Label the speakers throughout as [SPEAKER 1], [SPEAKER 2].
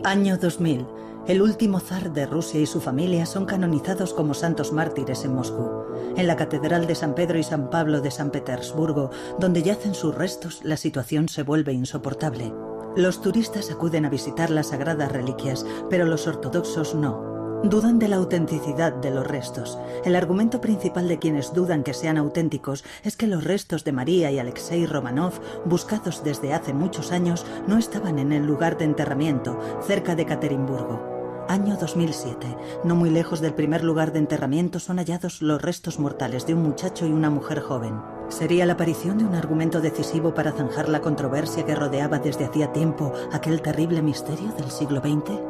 [SPEAKER 1] Año 2000. El último zar de Rusia y su familia son canonizados como santos mártires en Moscú. En la Catedral de San Pedro y San Pablo de San Petersburgo, donde yacen sus restos, la situación se vuelve insoportable. Los turistas acuden a visitar las sagradas reliquias, pero los ortodoxos no. Dudan de la autenticidad de los restos. El argumento principal de quienes dudan que sean auténticos es que los restos de María y Alexei Romanov, buscados desde hace muchos años, no estaban en el lugar de enterramiento, cerca de Ekaterimburgo. Año 2007. No muy lejos del primer lugar de enterramiento son hallados los restos mortales de un muchacho y una mujer joven. ¿Sería la aparición de un argumento decisivo para zanjar la controversia que rodeaba desde hacía tiempo aquel terrible misterio del siglo XX?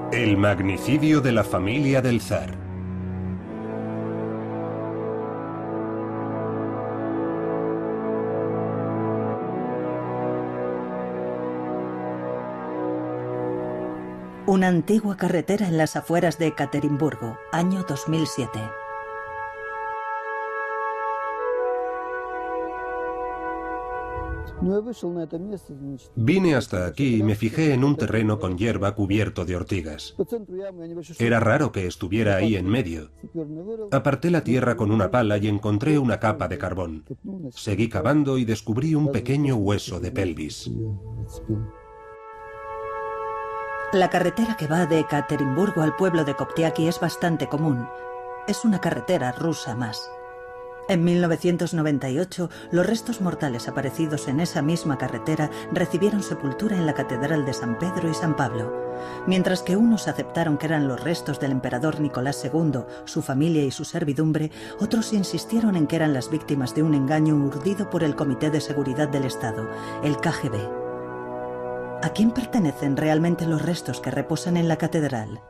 [SPEAKER 2] El magnicidio de la familia del zar.
[SPEAKER 1] Una antigua carretera en las afueras de Ekaterimburgo, año 2007.
[SPEAKER 2] Vine hasta aquí y me fijé en un terreno con hierba cubierto de ortigas. Era raro que estuviera ahí en medio. Aparté la tierra con una pala y encontré una capa de carbón. Seguí cavando y descubrí un pequeño hueso de pelvis.
[SPEAKER 1] La carretera que va de Ekaterimburgo al pueblo de Koptiaki es bastante común. Es una carretera rusa más. En 1998, los restos mortales aparecidos en esa misma carretera recibieron sepultura en la Catedral de San Pedro y San Pablo. Mientras que unos aceptaron que eran los restos del emperador Nicolás II, su familia y su servidumbre, otros insistieron en que eran las víctimas de un engaño urdido por el Comité de Seguridad del Estado, el KGB. ¿A quién pertenecen realmente los restos que reposan en la catedral?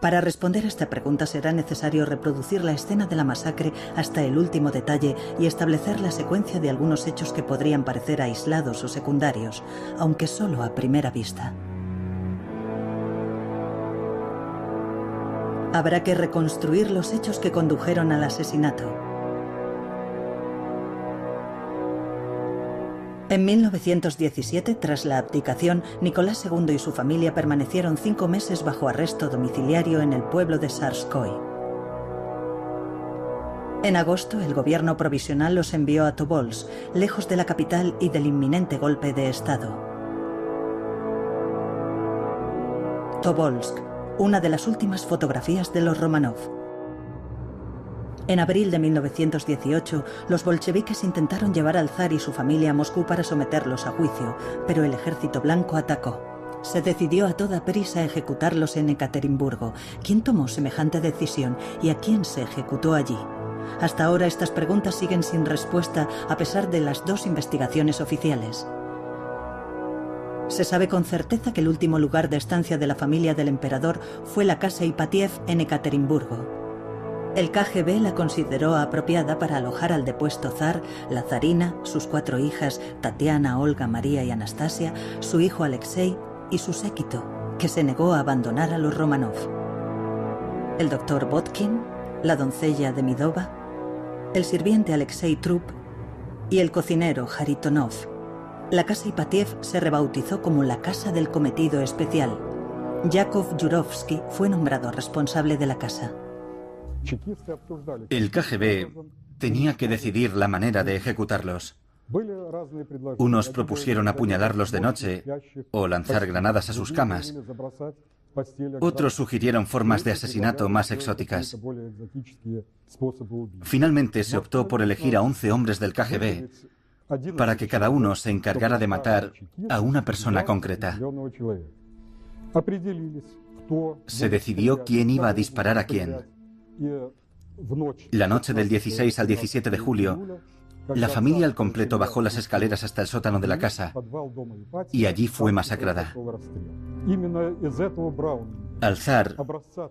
[SPEAKER 1] Para responder a esta pregunta será necesario reproducir la escena de la masacre hasta el último detalle y establecer la secuencia de algunos hechos que podrían parecer aislados o secundarios, aunque solo a primera vista. Habrá que reconstruir los hechos que condujeron al asesinato. En 1917, tras la abdicación, Nicolás II y su familia permanecieron 5 meses bajo arresto domiciliario en el pueblo de Sarskoye. En agosto, el gobierno provisional los envió a Tobolsk, lejos de la capital y del inminente golpe de Estado. Tobolsk, una de las últimas fotografías de los Romanov. En abril de 1918, los bolcheviques intentaron llevar al zar y su familia a Moscú para someterlos a juicio, pero el ejército blanco atacó. Se decidió a toda prisa ejecutarlos en Ekaterimburgo. ¿Quién tomó semejante decisión y a quién se ejecutó allí? Hasta ahora estas preguntas siguen sin respuesta a pesar de las 2 investigaciones oficiales. Se sabe con certeza que el último lugar de estancia de la familia del emperador fue la casa Ipatiev en Ekaterimburgo. El KGB la consideró apropiada para alojar al depuesto zar, la zarina, sus 4 hijas, Tatiana, Olga, María y Anastasia, su hijo Alexei y su séquito, que se negó a abandonar a los Romanov. El doctor Botkin, la doncella Demidova, el sirviente Alexei Trup y el cocinero Haritonov. La casa Ipatiev se rebautizó como la Casa del Cometido Especial. Yakov Yurovsky fue nombrado responsable de la casa.
[SPEAKER 3] El KGB tenía que decidir la manera de ejecutarlos. Unos propusieron apuñalarlos de noche o lanzar granadas a sus camas. Otros sugirieron formas de asesinato más exóticas. Finalmente se optó por elegir a 11 hombres del KGB para que cada uno se encargara de matar a una persona concreta. Se decidió quién iba a disparar a quién. La noche del 16 al 17 de julio, la familia al completo bajó las escaleras hasta el sótano de la casa y allí fue masacrada. Al zar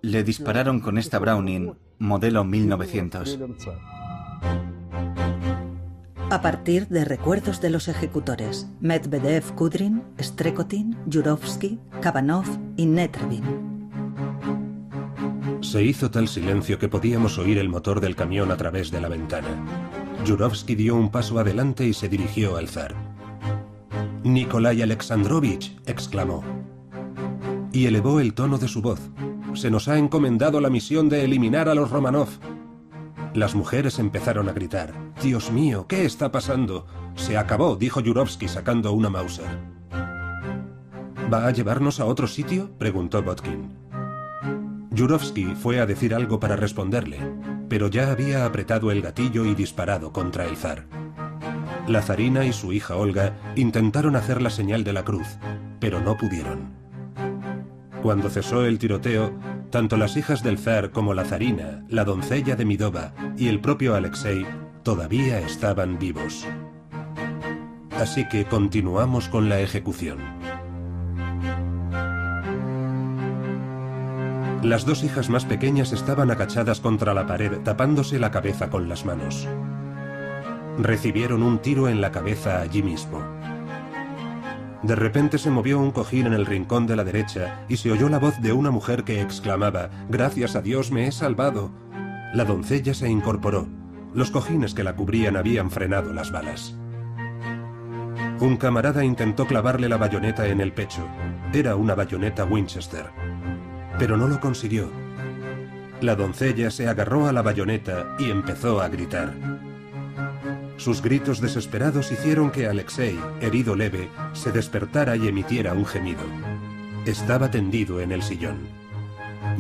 [SPEAKER 3] le dispararon con esta Browning, modelo 1900.
[SPEAKER 1] A partir de recuerdos de los ejecutores, Medvedev, Kudrin, Strekotin, Yurovsky, Kabanov y Netrevin.
[SPEAKER 2] Se hizo tal silencio que podíamos oír el motor del camión a través de la ventana. Yurovsky dio un paso adelante y se dirigió al zar. «Nikolai Alexandrovich», exclamó. Y elevó el tono de su voz. «Se nos ha encomendado la misión de eliminar a los Romanov». Las mujeres empezaron a gritar. «Dios mío, ¿qué está pasando?» «Se acabó», dijo Yurovsky sacando una Mauser. «¿Va a llevarnos a otro sitio?», preguntó Botkin. Yurovsky fue a decir algo para responderle, pero ya había apretado el gatillo y disparado contra el zar. La zarina y su hija Olga intentaron hacer la señal de la cruz, pero no pudieron. Cuando cesó el tiroteo, tanto las hijas del zar como la zarina, la doncella de Midova y el propio Alexei todavía estaban vivos. Así que continuamos con la ejecución. Las dos hijas más pequeñas estaban agachadas contra la pared, tapándose la cabeza con las manos. Recibieron un tiro en la cabeza allí mismo. De repente se movió un cojín en el rincón de la derecha y se oyó la voz de una mujer que exclamaba: «Gracias a Dios me he salvado». La doncella se incorporó. Los cojines que la cubrían habían frenado las balas. Un camarada intentó clavarle la bayoneta en el pecho. Era una bayoneta Winchester. Pero no lo consiguió. La doncella se agarró a la bayoneta y empezó a gritar. Sus gritos desesperados hicieron que Alexei, herido leve, se despertara y emitiera un gemido. Estaba tendido en el sillón.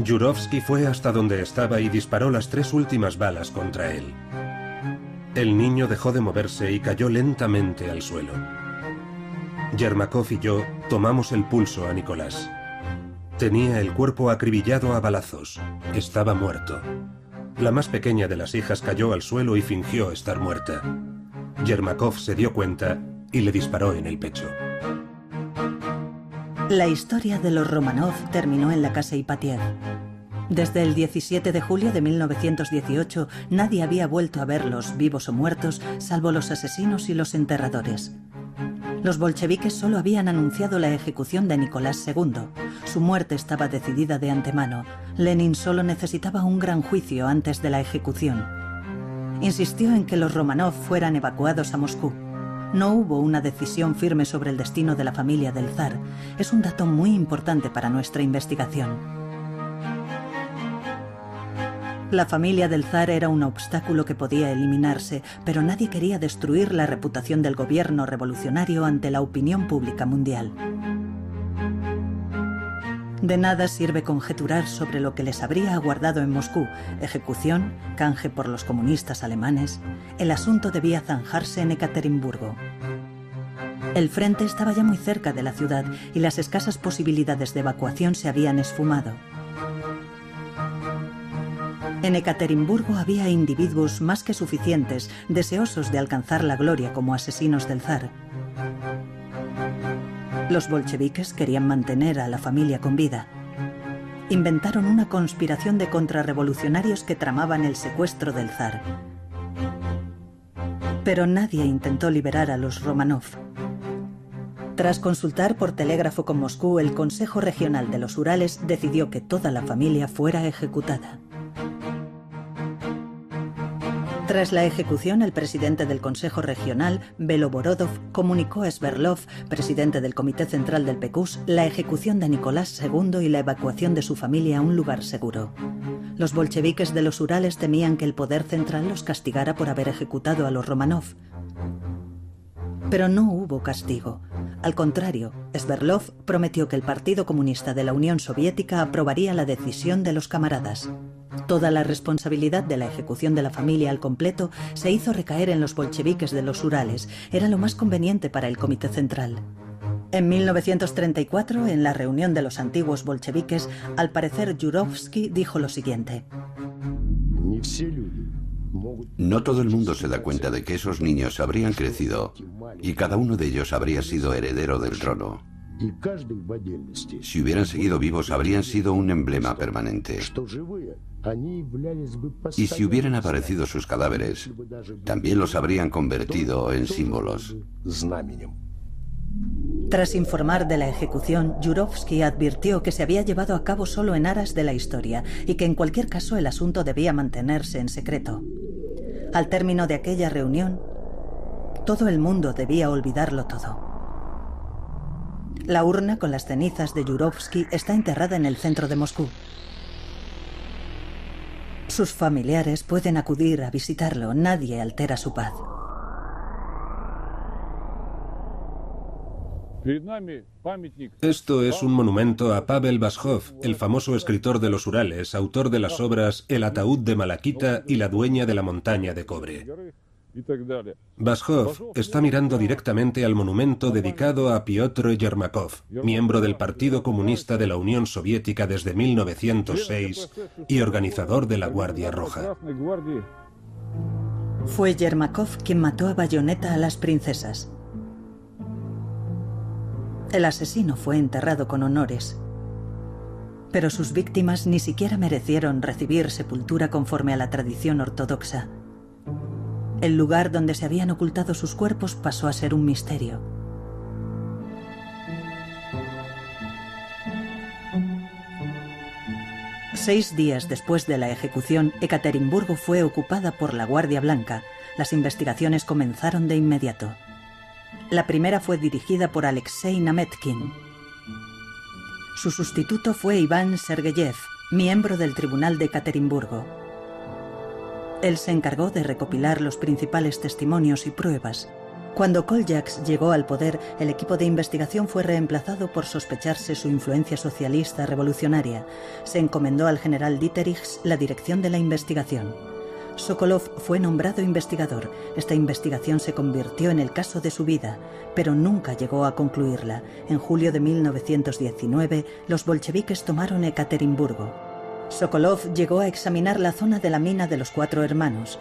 [SPEAKER 2] Yurovsky fue hasta donde estaba y disparó las 3 últimas balas contra él. El niño dejó de moverse y cayó lentamente al suelo. Yermakov y yo tomamos el pulso a Nicolás. Tenía el cuerpo acribillado a balazos. Estaba muerto. La más pequeña de las hijas cayó al suelo y fingió estar muerta. Yermakov se dio cuenta y le disparó en el pecho.
[SPEAKER 1] La historia de los Romanov terminó en la casa Ipatiev. Desde el 17 de julio de 1918 nadie había vuelto a verlos, vivos o muertos, salvo los asesinos y los enterradores. Los bolcheviques solo habían anunciado la ejecución de Nicolás II. Su muerte estaba decidida de antemano. Lenin solo necesitaba un gran juicio antes de la ejecución. Insistió en que los Romanov fueran evacuados a Moscú. No hubo una decisión firme sobre el destino de la familia del zar. Es un dato muy importante para nuestra investigación. La familia del zar era un obstáculo que podía eliminarse, pero nadie quería destruir la reputación del gobierno revolucionario ante la opinión pública mundial. De nada sirve conjeturar sobre lo que les habría aguardado en Moscú: ejecución, canje por los comunistas alemanes. El asunto debía zanjarse en Ekaterimburgo. El frente estaba ya muy cerca de la ciudad y las escasas posibilidades de evacuación se habían esfumado. En Ekaterimburgo había individuos más que suficientes, deseosos de alcanzar la gloria como asesinos del zar. Los bolcheviques querían mantener a la familia con vida. Inventaron una conspiración de contrarrevolucionarios que tramaban el secuestro del zar. Pero nadie intentó liberar a los Romanov. Tras consultar por telégrafo con Moscú, el Consejo Regional de los Urales decidió que toda la familia fuera ejecutada. Tras la ejecución, el presidente del Consejo Regional, Beloborodov, comunicó a Sverdlov, presidente del Comité Central del PQS, la ejecución de Nicolás II y la evacuación de su familia a un lugar seguro. Los bolcheviques de los Urales temían que el poder central los castigara por haber ejecutado a los Romanov. Pero no hubo castigo. Al contrario, Sverdlov prometió que el Partido Comunista de la Unión Soviética aprobaría la decisión de los camaradas. Toda la responsabilidad de la ejecución de la familia al completo se hizo recaer en los bolcheviques de los Urales. Era lo más conveniente para el Comité Central. En 1934, en la reunión de los antiguos bolcheviques, al parecer Yurovsky dijo lo siguiente:
[SPEAKER 4] No todo el mundo se da cuenta de que esos niños habrían crecido y cada uno de ellos habría sido heredero del trono. Si hubieran seguido vivos, habrían sido un emblema permanente. Y si hubieran aparecido sus cadáveres, también los habrían convertido en símbolos.
[SPEAKER 1] Tras informar de la ejecución, Yurovsky advirtió que se había llevado a cabo solo en aras de la historia y que en cualquier caso el asunto debía mantenerse en secreto. Al término de aquella reunión, todo el mundo debía olvidarlo todo. La urna con las cenizas de Yurovsky está enterrada en el centro de Moscú. Sus familiares pueden acudir a visitarlo, nadie altera su paz.
[SPEAKER 2] Esto es un monumento a Pavel Vashov, el famoso escritor de los Urales, autor de las obras El ataúd de Malaquita y La dueña de la montaña de cobre. Vashov está mirando directamente al monumento dedicado a Piotr Yermakov, miembro del Partido Comunista de la Unión Soviética desde 1906 y organizador de la Guardia Roja.
[SPEAKER 1] Fue Yermakov quien mató a bayoneta a las princesas. El asesino fue enterrado con honores, pero sus víctimas ni siquiera merecieron recibir sepultura conforme a la tradición ortodoxa. El lugar donde se habían ocultado sus cuerpos pasó a ser un misterio. Seis días después de la ejecución, Ekaterimburgo fue ocupada por la Guardia Blanca. Las investigaciones comenzaron de inmediato. La primera fue dirigida por Alexei Nametkin. Su sustituto fue Iván Sergeyev, miembro del Tribunal de Ekaterimburgo. Él se encargó de recopilar los principales testimonios y pruebas. Cuando Koljaks llegó al poder, el equipo de investigación fue reemplazado por sospecharse su influencia socialista revolucionaria. Se encomendó al general Dieterichs la dirección de la investigación. Sokolov fue nombrado investigador. Esta investigación se convirtió en el caso de su vida, pero nunca llegó a concluirla. En julio de 1919, los bolcheviques tomaron Ekaterimburgo. Sokolov llegó a examinar la zona de la mina de los Cuatro Hermanos.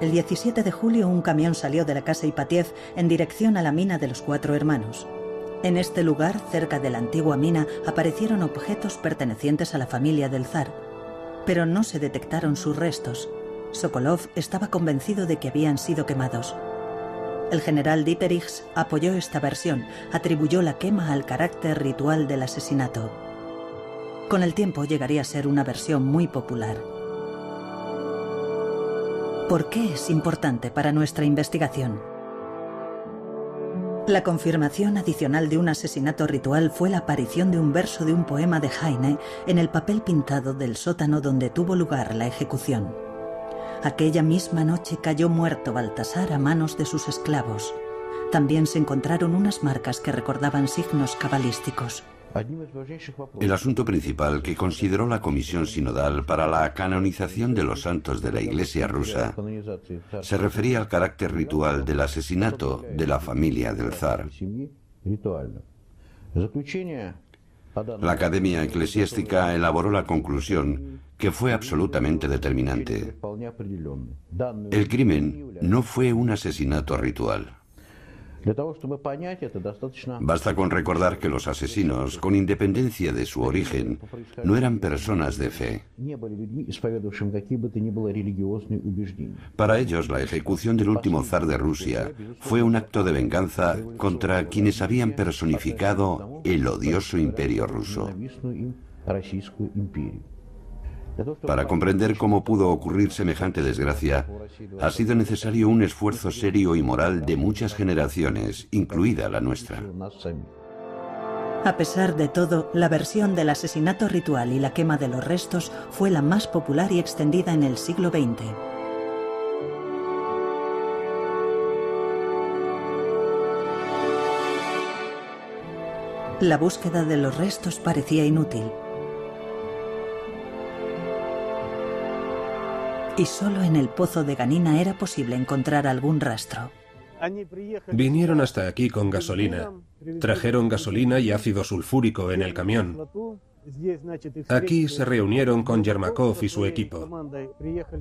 [SPEAKER 1] El 17 de julio, un camión salió de la casa Ipatiev en dirección a la mina de los Cuatro Hermanos. En este lugar, cerca de la antigua mina, aparecieron objetos pertenecientes a la familia del zar, pero no se detectaron sus restos. Sokolov estaba convencido de que habían sido quemados. El general Dieterichs apoyó esta versión, atribuyó la quema al carácter ritual del asesinato. Con el tiempo llegaría a ser una versión muy popular. ¿Por qué es importante para nuestra investigación? La confirmación adicional de un asesinato ritual fue la aparición de un verso de un poema de Heine en el papel pintado del sótano donde tuvo lugar la ejecución. Aquella misma noche cayó muerto Baltasar a manos de sus esclavos. También se encontraron unas marcas que recordaban signos cabalísticos.
[SPEAKER 4] El asunto principal que consideró la Comisión Sinodal para la canonización de los santos de la Iglesia rusa se refería al carácter ritual del asesinato de la familia del zar. La Academia Eclesiástica elaboró la conclusión que fue absolutamente determinante. El crimen no fue un asesinato ritual. Basta con recordar que los asesinos, con independencia de su origen, no eran personas de fe. Para ellos, la ejecución del último zar de Rusia fue un acto de venganza contra quienes habían personificado el odioso imperio ruso. Para comprender cómo pudo ocurrir semejante desgracia, ha sido necesario un esfuerzo serio y moral de muchas generaciones, incluida la nuestra.
[SPEAKER 1] A pesar de todo, la versión del asesinato ritual y la quema de los restos fue la más popular y extendida en el siglo XX. La búsqueda de los restos parecía inútil. Y solo en el pozo de Ganina era posible encontrar algún rastro.
[SPEAKER 2] Vinieron hasta aquí con gasolina. Trajeron gasolina y ácido sulfúrico en el camión. Aquí se reunieron con Yermakov y su equipo.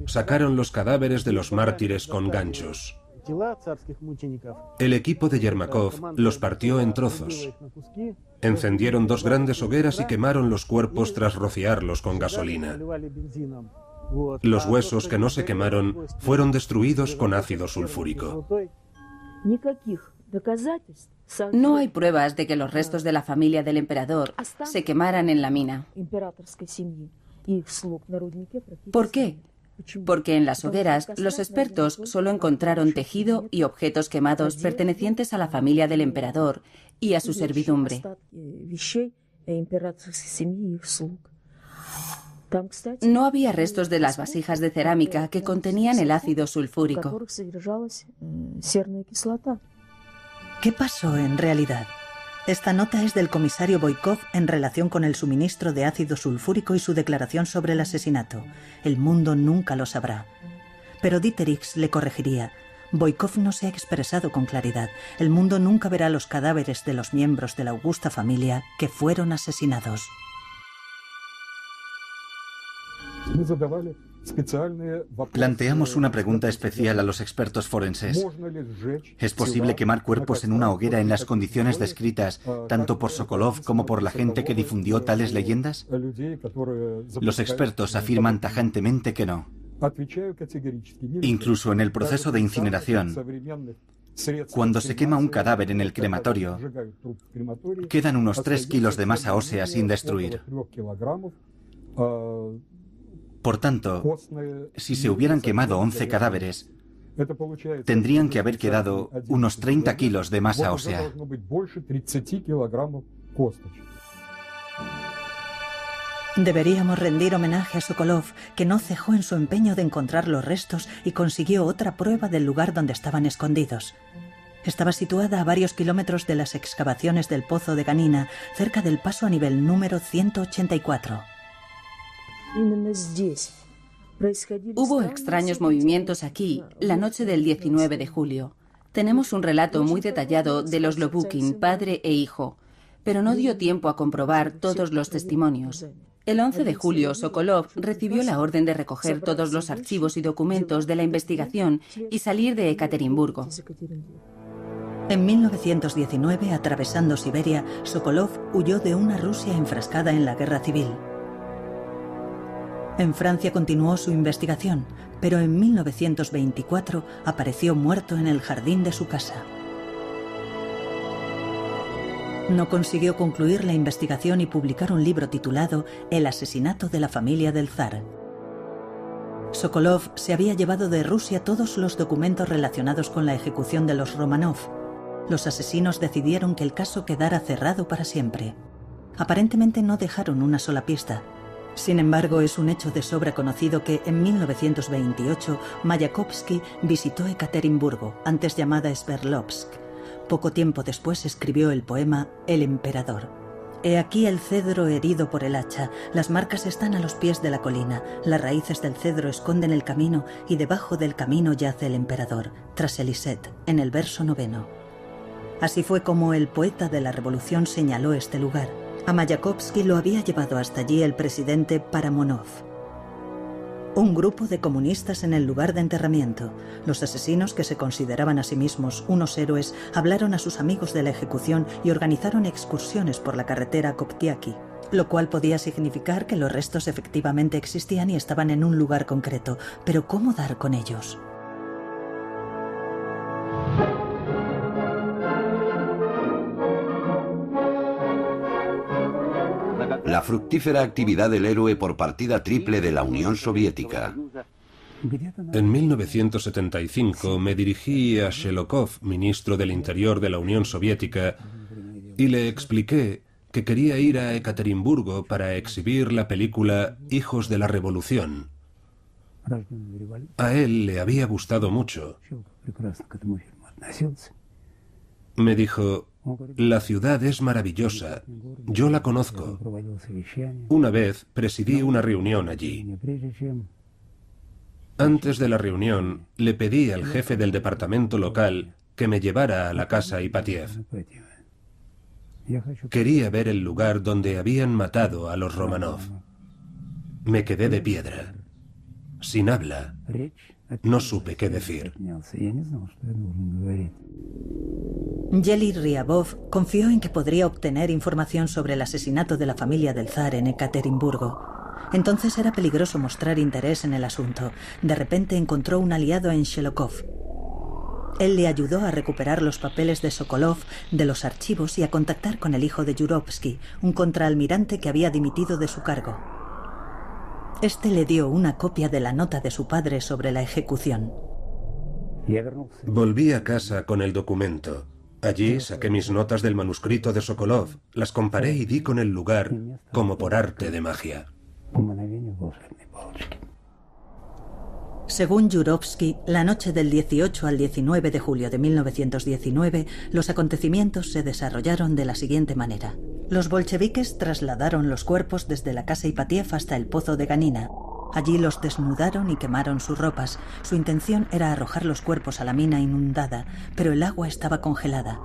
[SPEAKER 2] Sacaron los cadáveres de los mártires con ganchos. El equipo de Yermakov los partió en trozos. Encendieron dos grandes hogueras y quemaron los cuerpos tras rociarlos con gasolina. Los huesos que no se quemaron fueron destruidos con ácido sulfúrico.
[SPEAKER 5] No hay pruebas de que los restos de la familia del emperador se quemaran en la mina. ¿Por qué? Porque en las hogueras los expertos solo encontraron tejido y objetos quemados pertenecientes a la familia del emperador y a su servidumbre. No había restos de las vasijas de cerámica que contenían el ácido sulfúrico.
[SPEAKER 1] ¿Qué pasó en realidad? Esta nota es del comisario Boykov en relación con el suministro de ácido sulfúrico y su declaración sobre el asesinato. El mundo nunca lo sabrá. Pero Dieterich le corregiría. Boykov no se ha expresado con claridad. El mundo nunca verá los cadáveres de los miembros de la augusta familia que fueron asesinados.
[SPEAKER 3] Planteamos una pregunta especial a los expertos forenses. ¿Es posible quemar cuerpos en una hoguera en las condiciones descritas tanto por Sokolov como por la gente que difundió tales leyendas? Los expertos afirman tajantemente que no. Incluso en el proceso de incineración, cuando se quema un cadáver en el crematorio, quedan unos 3 kilos de masa ósea sin destruir. Por tanto, si se hubieran quemado 11 cadáveres, tendrían que haber quedado unos 30 kilos de masa ósea.
[SPEAKER 1] Deberíamos rendir homenaje a Sokolov, que no cejó en su empeño de encontrar los restos y consiguió otra prueba del lugar donde estaban escondidos. Estaba situada a varios kilómetros de las excavaciones del pozo de Ganina, cerca del paso a nivel número 184.
[SPEAKER 5] Hubo extraños movimientos aquí la noche del 19 de julio. Tenemos un relato muy detallado de los Lobukin, padre e hijo, pero no dio tiempo a comprobar todos los testimonios. El 11 de julio, Sokolov recibió la orden de recoger todos los archivos y documentos de la investigación y salir de Ekaterimburgo.
[SPEAKER 1] En 1919, atravesando Siberia, Sokolov huyó de una Rusia enfrascada en la guerra civil. En Francia continuó su investigación, pero en 1924 apareció muerto en el jardín de su casa. No consiguió concluir la investigación y publicar un libro titulado El asesinato de la familia del zar. Sokolov se había llevado de Rusia todos los documentos relacionados con la ejecución de los Romanov. Los asesinos decidieron que el caso quedara cerrado para siempre. Aparentemente no dejaron una sola pista. Sin embargo, es un hecho de sobra conocido que en 1928 Mayakovsky visitó Ekaterimburgo, antes llamada Sverdlovsk. Poco tiempo después escribió el poema El emperador. He aquí el cedro herido por el hacha, las marcas están a los pies de la colina, las raíces del cedro esconden el camino y debajo del camino yace el emperador, tras Eliset, en el verso 9. Así fue como el poeta de la revolución señaló este lugar. A Mayakovsky lo había llevado hasta allí el presidente Paramonov. Un grupo de comunistas en el lugar de enterramiento. Los asesinos, que se consideraban a sí mismos unos héroes, hablaron a sus amigos de la ejecución y organizaron excursiones por la carretera Koptiaki, lo cual podía significar que los restos efectivamente existían y estaban en un lugar concreto. Pero ¿cómo dar con ellos?
[SPEAKER 4] La fructífera actividad del héroe por partida triple de la Unión Soviética.
[SPEAKER 2] En 1975 me dirigí a Shelokov, ministro del Interior de la Unión Soviética, y le expliqué que quería ir a Ekaterimburgo para exhibir la película Hijos de la Revolución. A él le había gustado mucho. Me dijo: la ciudad es maravillosa, yo la conozco. Una vez presidí una reunión allí. Antes de la reunión, le pedí al jefe del departamento local que me llevara a la casa Ipatiev. Quería ver el lugar donde habían matado a los Romanov. Me quedé de piedra, sin habla. No supe qué decir.
[SPEAKER 1] Yeli Ryabov confió en que podría obtener información sobre el asesinato de la familia del zar en Ekaterimburgo. Entonces era peligroso mostrar interés en el asunto. De repente encontró un aliado en Shelokov. Él le ayudó a recuperar los papeles de Sokolov de los archivos y a contactar con el hijo de Yurovsky, un contraalmirante que había dimitido de su cargo. Este le dio una copia de la nota de su padre sobre la ejecución.
[SPEAKER 2] Volví a casa con el documento. Allí saqué mis notas del manuscrito de Sokolov, las comparé y di con el lugar como por arte de magia.
[SPEAKER 1] Según Yurovsky, la noche del 18 al 19 de julio de 1919, los acontecimientos se desarrollaron de la siguiente manera. Los bolcheviques trasladaron los cuerpos desde la casa Ipatiev hasta el pozo de Ganina. Allí los desnudaron y quemaron sus ropas. Su intención era arrojar los cuerpos a la mina inundada, pero el agua estaba congelada.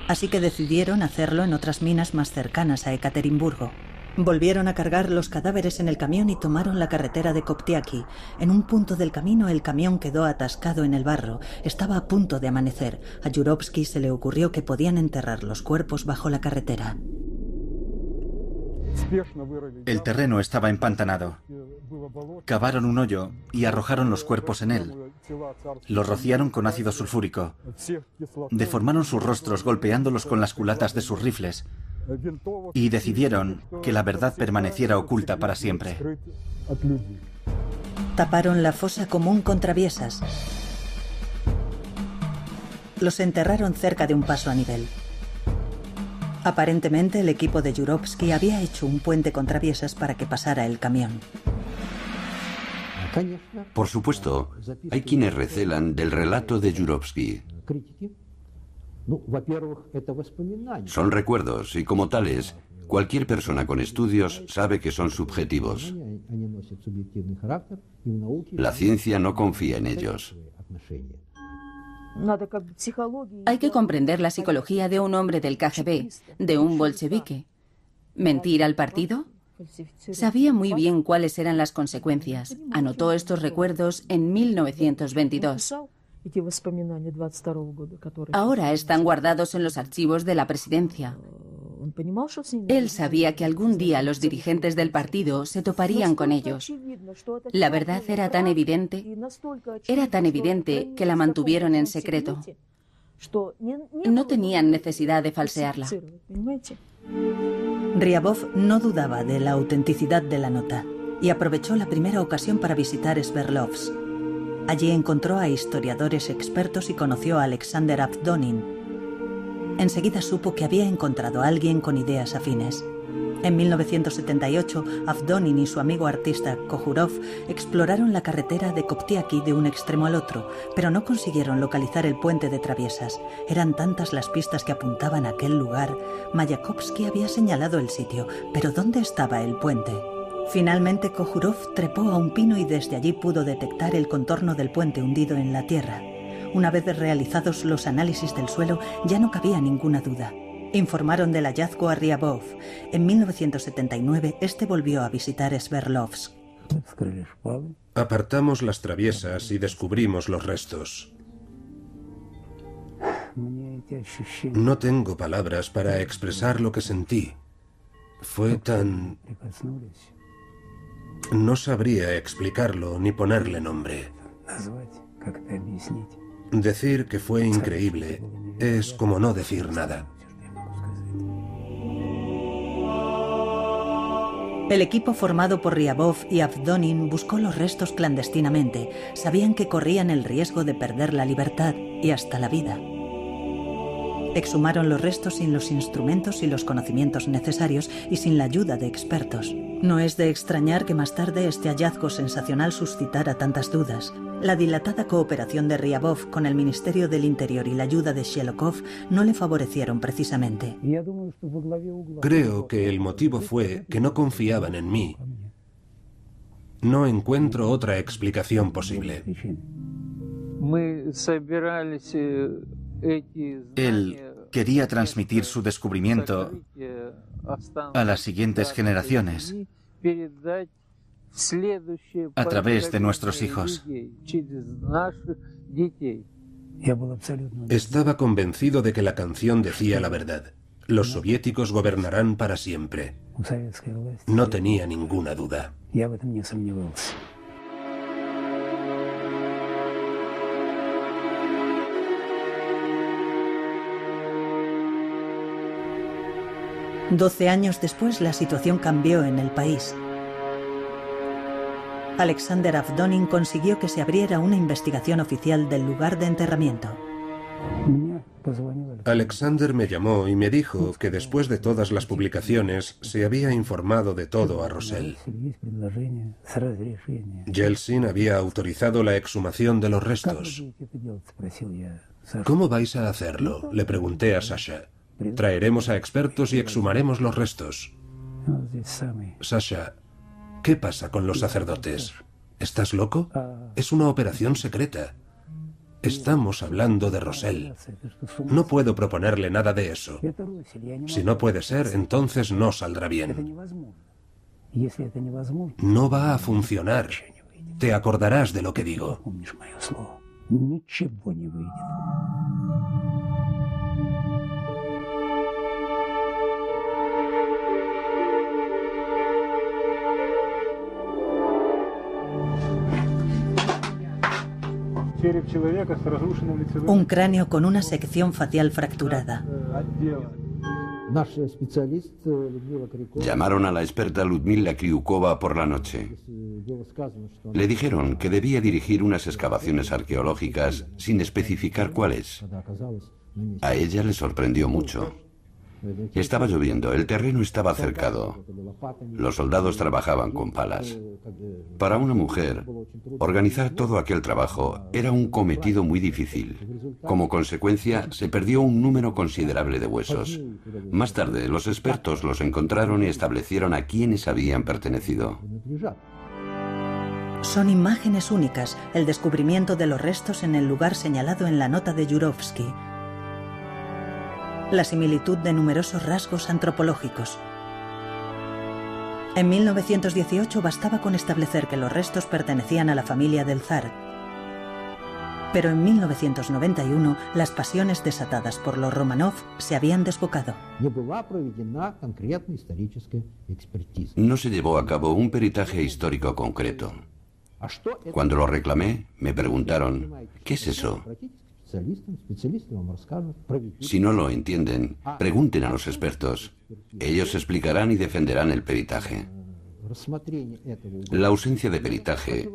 [SPEAKER 1] Así que decidieron hacerlo en otras minas más cercanas a Ekaterimburgo. Volvieron a cargar los cadáveres en el camión y tomaron la carretera de Koptiaki. En un punto del camino el camión quedó atascado en el barro. Estaba a punto de amanecer. A Yurovsky se le ocurrió que podían enterrar los cuerpos bajo la carretera.
[SPEAKER 3] El terreno estaba empantanado. Cavaron un hoyo y arrojaron los cuerpos en él. Los rociaron con ácido sulfúrico. Deformaron sus rostros golpeándolos con las culatas de sus rifles. Y decidieron que la verdad permaneciera oculta para siempre.
[SPEAKER 1] Taparon la fosa común con traviesas. Los enterraron cerca de un paso a nivel. Aparentemente el equipo de Yurovsky había hecho un puente con traviesas para que pasara el camión.
[SPEAKER 4] Por supuesto, hay quienes recelan del relato de Yurovsky. Son recuerdos y, como tales, cualquier persona con estudios sabe que son subjetivos. La ciencia no confía en ellos.
[SPEAKER 5] Hay que comprender la psicología de un hombre del KGB, de un bolchevique. ¿Mentir al partido? Sabía muy bien cuáles eran las consecuencias. Anotó estos recuerdos en 1922. Ahora están guardados en los archivos de la presidencia. Él sabía que algún día los dirigentes del partido se toparían con ellos. La verdad era tan evidente que la mantuvieron en secreto. No tenían necesidad de falsearla.
[SPEAKER 1] Ryabov no dudaba de la autenticidad de la nota y aprovechó la primera ocasión para visitar Sverdlovsk. Allí encontró a historiadores expertos y conoció a Alexander Avdonin. Enseguida supo que había encontrado a alguien con ideas afines. En 1978, Avdonin y su amigo artista Kohurov exploraron la carretera de Koptiaki de un extremo al otro, pero no consiguieron localizar el puente de traviesas. Eran tantas las pistas que apuntaban a aquel lugar. Mayakovsky había señalado el sitio, pero ¿dónde estaba el puente? Finalmente, Kohurov trepó a un pino y desde allí pudo detectar el contorno del puente hundido en la tierra. Una vez realizados los análisis del suelo, ya no cabía ninguna duda. Informaron del hallazgo a Ryabov. En 1979, este volvió a visitar Sverdlovsk.
[SPEAKER 2] Apartamos las traviesas y descubrimos los restos. No tengo palabras para expresar lo que sentí. Fue tan... No sabría explicarlo ni ponerle nombre. Decir que fue increíble es como no decir nada.
[SPEAKER 1] El equipo formado por Ryabov y Avdonin buscó los restos clandestinamente. Sabían que corrían el riesgo de perder la libertad y hasta la vida. Exhumaron los restos sin los instrumentos y los conocimientos necesarios y sin la ayuda de expertos. No es de extrañar que más tarde este hallazgo sensacional suscitara tantas dudas. La dilatada cooperación de Ryabov con el Ministerio del Interior y la ayuda de Shelokov no le favorecieron precisamente.
[SPEAKER 2] Creo que el motivo fue que no confiaban en mí. No encuentro otra explicación posible.
[SPEAKER 3] Él quería transmitir su descubrimiento a las siguientes generaciones a través de nuestros hijos.
[SPEAKER 2] Estaba convencido de que la canción decía la verdad. Los soviéticos gobernarán para siempre. No tenía ninguna duda.
[SPEAKER 1] 12 años después, la situación cambió en el país. Alexander Avdonin consiguió que se abriera una investigación oficial del lugar de enterramiento.
[SPEAKER 2] Alexander me llamó y me dijo que después de todas las publicaciones se había informado de todo a Rosell. Yeltsin había autorizado la exhumación de los restos. ¿Cómo vais a hacerlo?, le pregunté a Sasha. Traeremos a expertos y exhumaremos los restos. Sasha, ¿qué pasa con los sacerdotes? ¿Estás loco? Es una operación secreta. Estamos hablando de Rosell. No puedo proponerle nada de eso. Si no puede ser, entonces no saldrá bien. No va a funcionar. Te acordarás de lo que digo.
[SPEAKER 1] Un cráneo con una sección facial fracturada.
[SPEAKER 4] Llamaron a la experta Ludmila Kriukova por la noche. Le dijeron que debía dirigir unas excavaciones arqueológicas sin especificar cuáles. A ella le sorprendió mucho. Estaba lloviendo, el terreno estaba cercado. Los soldados trabajaban con palas. Para una mujer, organizar todo aquel trabajo era un cometido muy difícil. Como consecuencia, se perdió un número considerable de huesos. Más tarde, los expertos los encontraron y establecieron a quiénes habían pertenecido.
[SPEAKER 1] Son imágenes únicas, el descubrimiento de los restos en el lugar señalado en la nota de Yurovsky. La similitud de numerosos rasgos antropológicos. En 1918 bastaba con establecer que los restos pertenecían a la familia del zar. Pero en 1991 las pasiones desatadas por los Romanov se habían desbocado.
[SPEAKER 4] No se llevó a cabo un peritaje histórico concreto. Cuando lo reclamé, me preguntaron, ¿qué es eso? Si no lo entienden, pregunten a los expertos. Ellos explicarán y defenderán el peritaje. La ausencia de peritaje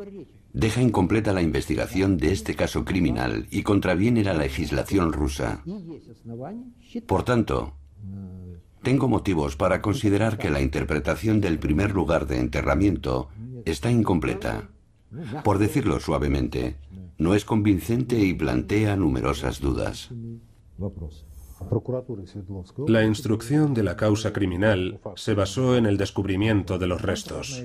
[SPEAKER 4] deja incompleta la investigación de este caso criminal y contraviene la legislación rusa. Por tanto, tengo motivos para considerar que la interpretación del primer lugar de enterramiento está incompleta. Por decirlo suavemente, no es convincente y plantea numerosas dudas.
[SPEAKER 2] La instrucción de la causa criminal se basó en el descubrimiento de los restos.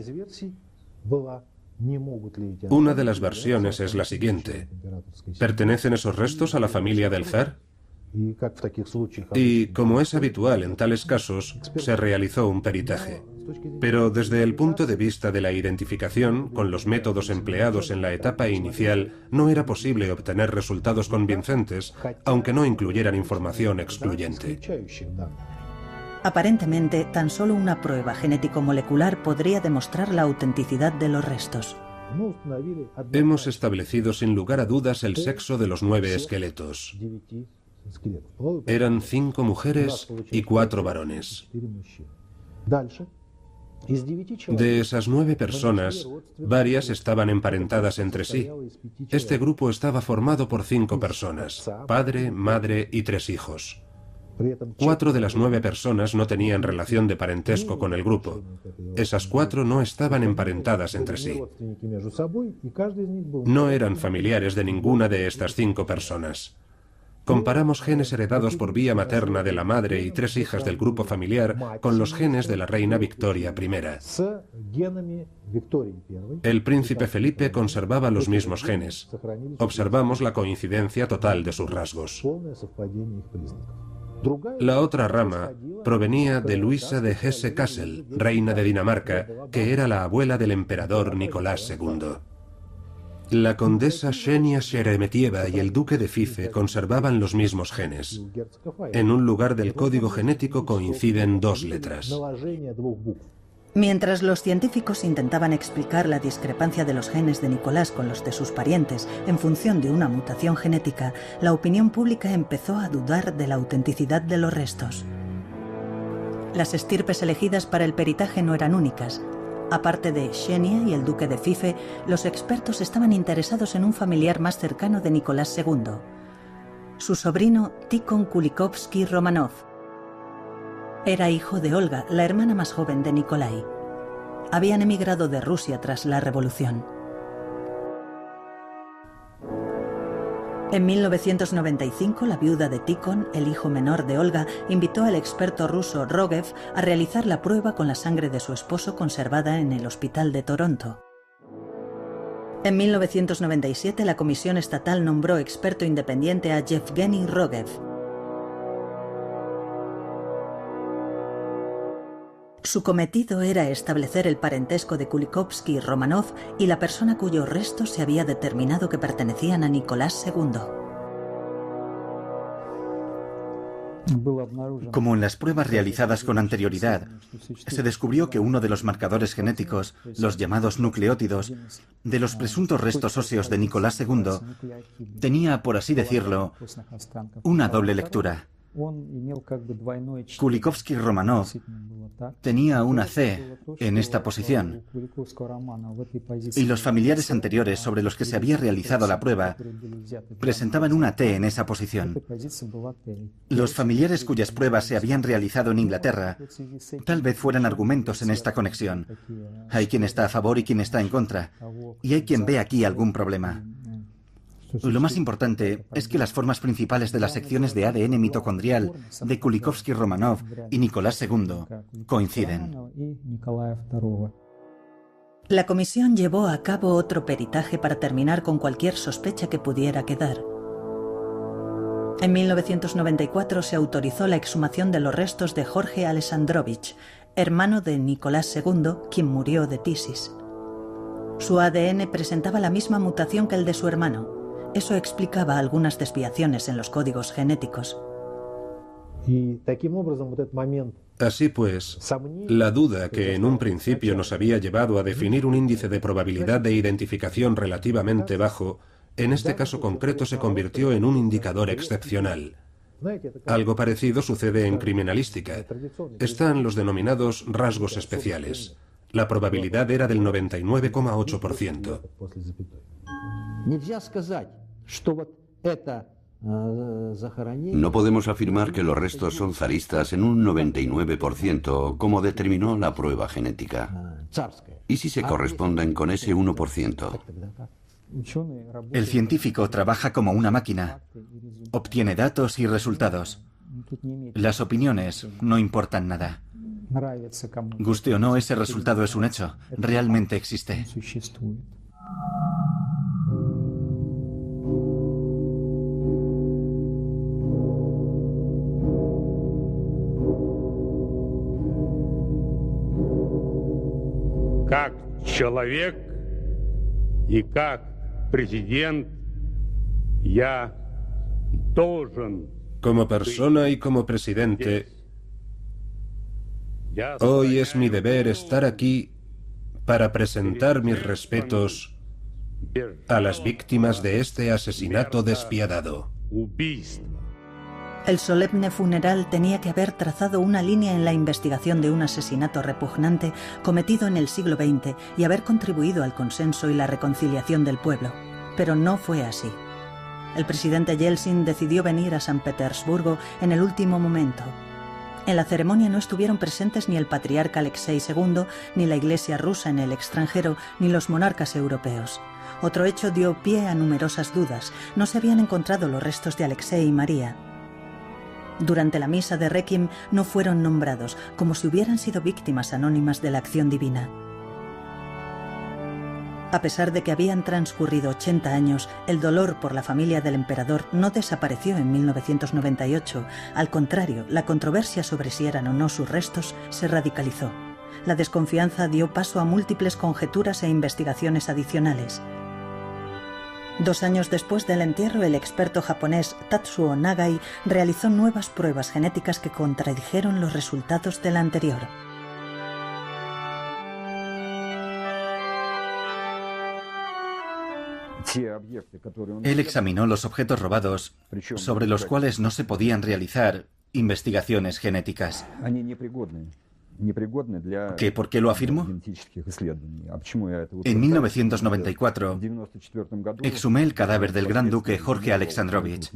[SPEAKER 2] Una de las versiones es la siguiente. ¿Pertenecen esos restos a la familia del zar? Y, como es habitual en tales casos, se realizó un peritaje. Pero desde el punto de vista de la identificación, con los métodos empleados en la etapa inicial, no era posible obtener resultados convincentes, aunque no incluyeran información excluyente.
[SPEAKER 1] Aparentemente, tan solo una prueba genético-molecular podría demostrar la autenticidad de los restos.
[SPEAKER 2] Hemos establecido sin lugar a dudas el sexo de los 9 esqueletos. Eran 5 mujeres y 4 varones. De esas 9 personas, varias estaban emparentadas entre sí. Este grupo estaba formado por 5 personas, padre, madre y 3 hijos. 4 de las 9 personas no tenían relación de parentesco con el grupo. Esas 4 no estaban emparentadas entre sí. No eran familiares de ninguna de estas 5 personas. Comparamos genes heredados por vía materna de la madre y 3 hijas del grupo familiar con los genes de la reina Victoria I. El príncipe Felipe conservaba los mismos genes. Observamos la coincidencia total de sus rasgos. La otra rama provenía de Luisa de Hesse-Kassel, reina de Dinamarca, que era la abuela del emperador Nicolás II. La condesa Xenia Sheremetiyeva y el duque de Fife conservaban los mismos genes. En un lugar del código genético coinciden 2 letras.
[SPEAKER 1] Mientras los científicos intentaban explicar la discrepancia de los genes de Nicolás con los de sus parientes en función de una mutación genética, la opinión pública empezó a dudar de la autenticidad de los restos. Las estirpes elegidas para el peritaje no eran únicas. Aparte de Xenia y el duque de Fife, los expertos estaban interesados en un familiar más cercano de Nicolás II, su sobrino Tikhon Kulikovsky Romanov. Era hijo de Olga, la hermana más joven de Nikolai. Habían emigrado de Rusia tras la revolución. En 1995, la viuda de Tikhon, el hijo menor de Olga, invitó al experto ruso Rogev a realizar la prueba con la sangre de su esposo conservada en el hospital de Toronto. En 1997, la Comisión Estatal nombró experto independiente a Yevgeny Rogev. Su cometido era establecer el parentesco de Kulikovsky y Romanov y la persona cuyos restos se había determinado que pertenecían a Nicolás II.
[SPEAKER 3] Como en las pruebas realizadas con anterioridad, se descubrió que uno de los marcadores genéticos, los llamados nucleótidos, de los presuntos restos óseos de Nicolás II, tenía, por así decirlo, una doble lectura. Kulikovsky-Romanov tenía una C en esta posición, y los familiares anteriores sobre los que se había realizado la prueba presentaban una T en esa posición. Los familiares cuyas pruebas se habían realizado en Inglaterra tal vez fueran argumentos en esta conexión. Hay quien está a favor y quien está en contra, y hay quien ve aquí algún problema. Lo más importante es que las formas principales de las secciones de ADN mitocondrial de Kulikovsky-Romanov y Nicolás II coinciden.
[SPEAKER 1] La comisión llevó a cabo otro peritaje para terminar con cualquier sospecha que pudiera quedar. En 1994 se autorizó la exhumación de los restos de Jorge Alexandrovich, hermano de Nicolás II, quien murió de tisis. Su ADN presentaba la misma mutación que el de su hermano. Eso explicaba algunas desviaciones en los códigos genéticos.
[SPEAKER 2] Así pues, la duda que en un principio nos había llevado a definir un índice de probabilidad de identificación relativamente bajo, en este caso concreto se convirtió en un indicador excepcional. Algo parecido sucede en criminalística. Están los denominados rasgos especiales. La probabilidad era del 99,8%.
[SPEAKER 4] No podemos afirmar que los restos son zaristas en un 99%, como determinó la prueba genética. ¿Y si se corresponden con ese 1%?
[SPEAKER 3] El científico trabaja como una máquina. Obtiene datos y resultados. Las opiniones no importan nada. Guste o no, ese resultado es un hecho. Realmente existe.
[SPEAKER 6] Как человек и как президент я должен.
[SPEAKER 2] Como persona y como presidente, hoy es mi deber estar aquí para presentar mis respetos a las víctimas de este asesinato despiadado.
[SPEAKER 1] El solemne funeral tenía que haber trazado una línea en la investigación de un asesinato repugnante cometido en el siglo XX y haber contribuido al consenso y la reconciliación del pueblo. Pero no fue así. El presidente Yeltsin decidió venir a San Petersburgo en el último momento. En la ceremonia no estuvieron presentes ni el patriarca Alexei II, ni la Iglesia rusa en el extranjero, ni los monarcas europeos. Otro hecho dio pie a numerosas dudas. No se habían encontrado los restos de Alexei y María. Durante la misa de Requiem no fueron nombrados, como si hubieran sido víctimas anónimas de la acción divina. A pesar de que habían transcurrido 80 años, el dolor por la familia del emperador no desapareció en 1998. Al contrario, la controversia sobre si eran o no sus restos se radicalizó. La desconfianza dio paso a múltiples conjeturas e investigaciones adicionales. 2 años después del entierro, el experto japonés Tatsuo Nagai realizó nuevas pruebas genéticas que contradijeron los resultados de la anterior.
[SPEAKER 3] Él examinó los objetos robados, sobre los cuales no se podían realizar investigaciones genéticas. ¿Por qué lo afirmo? En 1994, exhumé el cadáver del gran duque Jorge Alexandrovich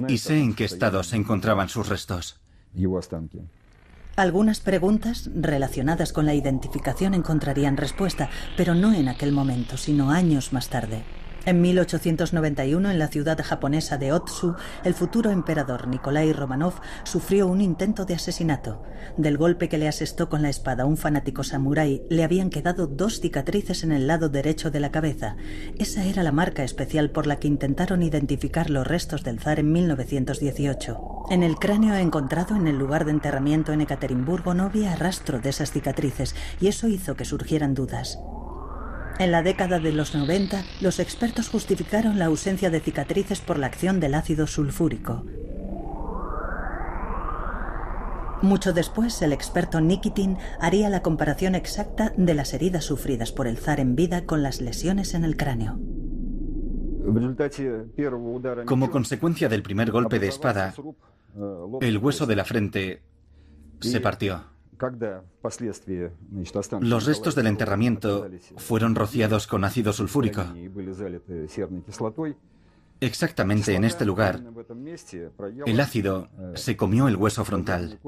[SPEAKER 3] y sé en qué estado se encontraban sus restos.
[SPEAKER 1] Algunas preguntas relacionadas con la identificación encontrarían respuesta, pero no en aquel momento, sino años más tarde. En 1891, en la ciudad japonesa de Otsu, el futuro emperador Nikolai Romanov sufrió un intento de asesinato. Del golpe que le asestó con la espada un fanático samurái, le habían quedado 2 cicatrices en el lado derecho de la cabeza. Esa era la marca especial por la que intentaron identificar los restos del zar en 1918. En el cráneo encontrado en el lugar de enterramiento en Ekaterimburgo no había rastro de esas cicatrices, y eso hizo que surgieran dudas. En la década de los 90, los expertos justificaron la ausencia de cicatrices por la acción del ácido sulfúrico. Mucho después, el experto Nikitin haría la comparación exacta de las heridas sufridas por el zar en vida con las lesiones en el cráneo.
[SPEAKER 3] Como consecuencia del primer golpe de espada, el hueso de la frente se partió. Los restos del enterramiento fueron rociados con ácido sulfúrico. Exactamente en este lugar, el ácido se comió el hueso frontal.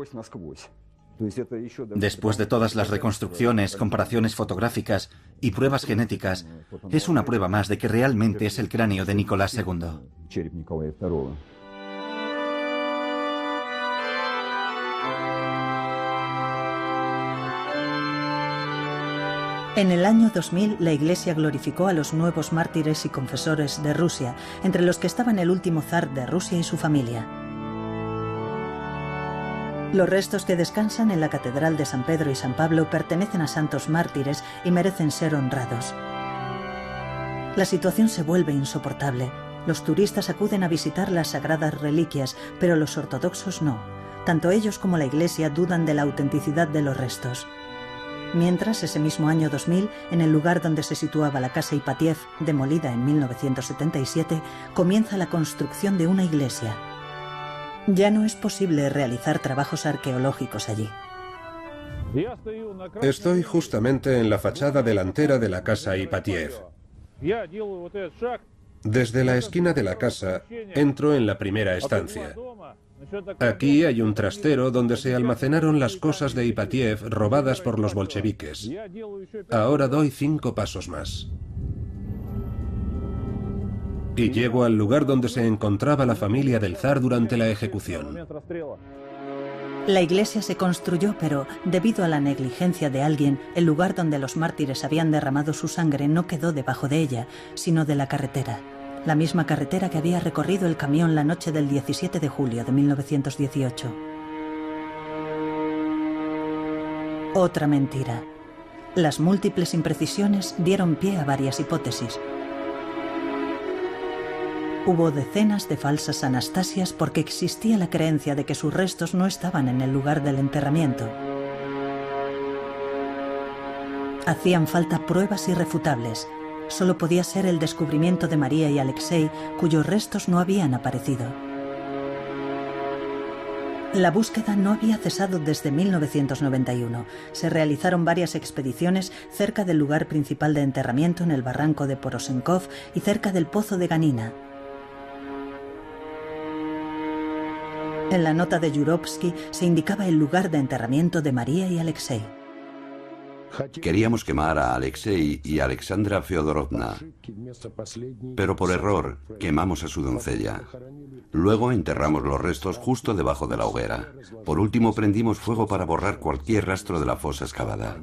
[SPEAKER 3] Después de todas las reconstrucciones, comparaciones fotográficas y pruebas genéticas, es una prueba más de que realmente es el cráneo de Nicolás II.
[SPEAKER 1] En el año 2000, la Iglesia glorificó a los nuevos mártires y confesores de Rusia, entre los que estaban el último zar de Rusia y su familia. Los restos que descansan en la Catedral de San Pedro y San Pablo pertenecen a santos mártires y merecen ser honrados. La situación se vuelve insoportable. Los turistas acuden a visitar las sagradas reliquias, pero los ortodoxos no. Tanto ellos como la Iglesia dudan de la autenticidad de los restos. Mientras, ese mismo año 2000, en el lugar donde se situaba la casa Ipatiev, demolida en 1977, comienza la construcción de una iglesia. Ya no es posible realizar trabajos arqueológicos allí.
[SPEAKER 2] Estoy justamente en la fachada delantera de la casa Ipatiev. Desde la esquina de la casa, entro en la primera estancia. Aquí hay un trastero donde se almacenaron las cosas de Ipatiev robadas por los bolcheviques. Ahora doy 5 pasos más. Y llego al lugar donde se encontraba la familia del zar durante la ejecución.
[SPEAKER 1] La iglesia se construyó, pero debido a la negligencia de alguien, el lugar donde los mártires habían derramado su sangre no quedó debajo de ella, sino de la carretera. La misma carretera que había recorrido el camión la noche del 17 de julio de 1918. Otra mentira. Las múltiples imprecisiones dieron pie a varias hipótesis. Hubo decenas de falsas Anastasias porque existía la creencia de que sus restos no estaban en el lugar del enterramiento. Hacían falta pruebas irrefutables. Solo podía ser el descubrimiento de María y Alexei, cuyos restos no habían aparecido. La búsqueda no había cesado desde 1991. Se realizaron varias expediciones cerca del lugar principal de enterramiento en el barranco de Porosenkov y cerca del pozo de Ganina. En la nota de Yurovsky se indicaba el lugar de enterramiento de María y Alexei.
[SPEAKER 4] Queríamos quemar a Alexei y a Alexandra Feodorovna, pero por error quemamos a su doncella. Luego enterramos los restos justo debajo de la hoguera. Por último prendimos fuego para borrar cualquier rastro de la fosa excavada.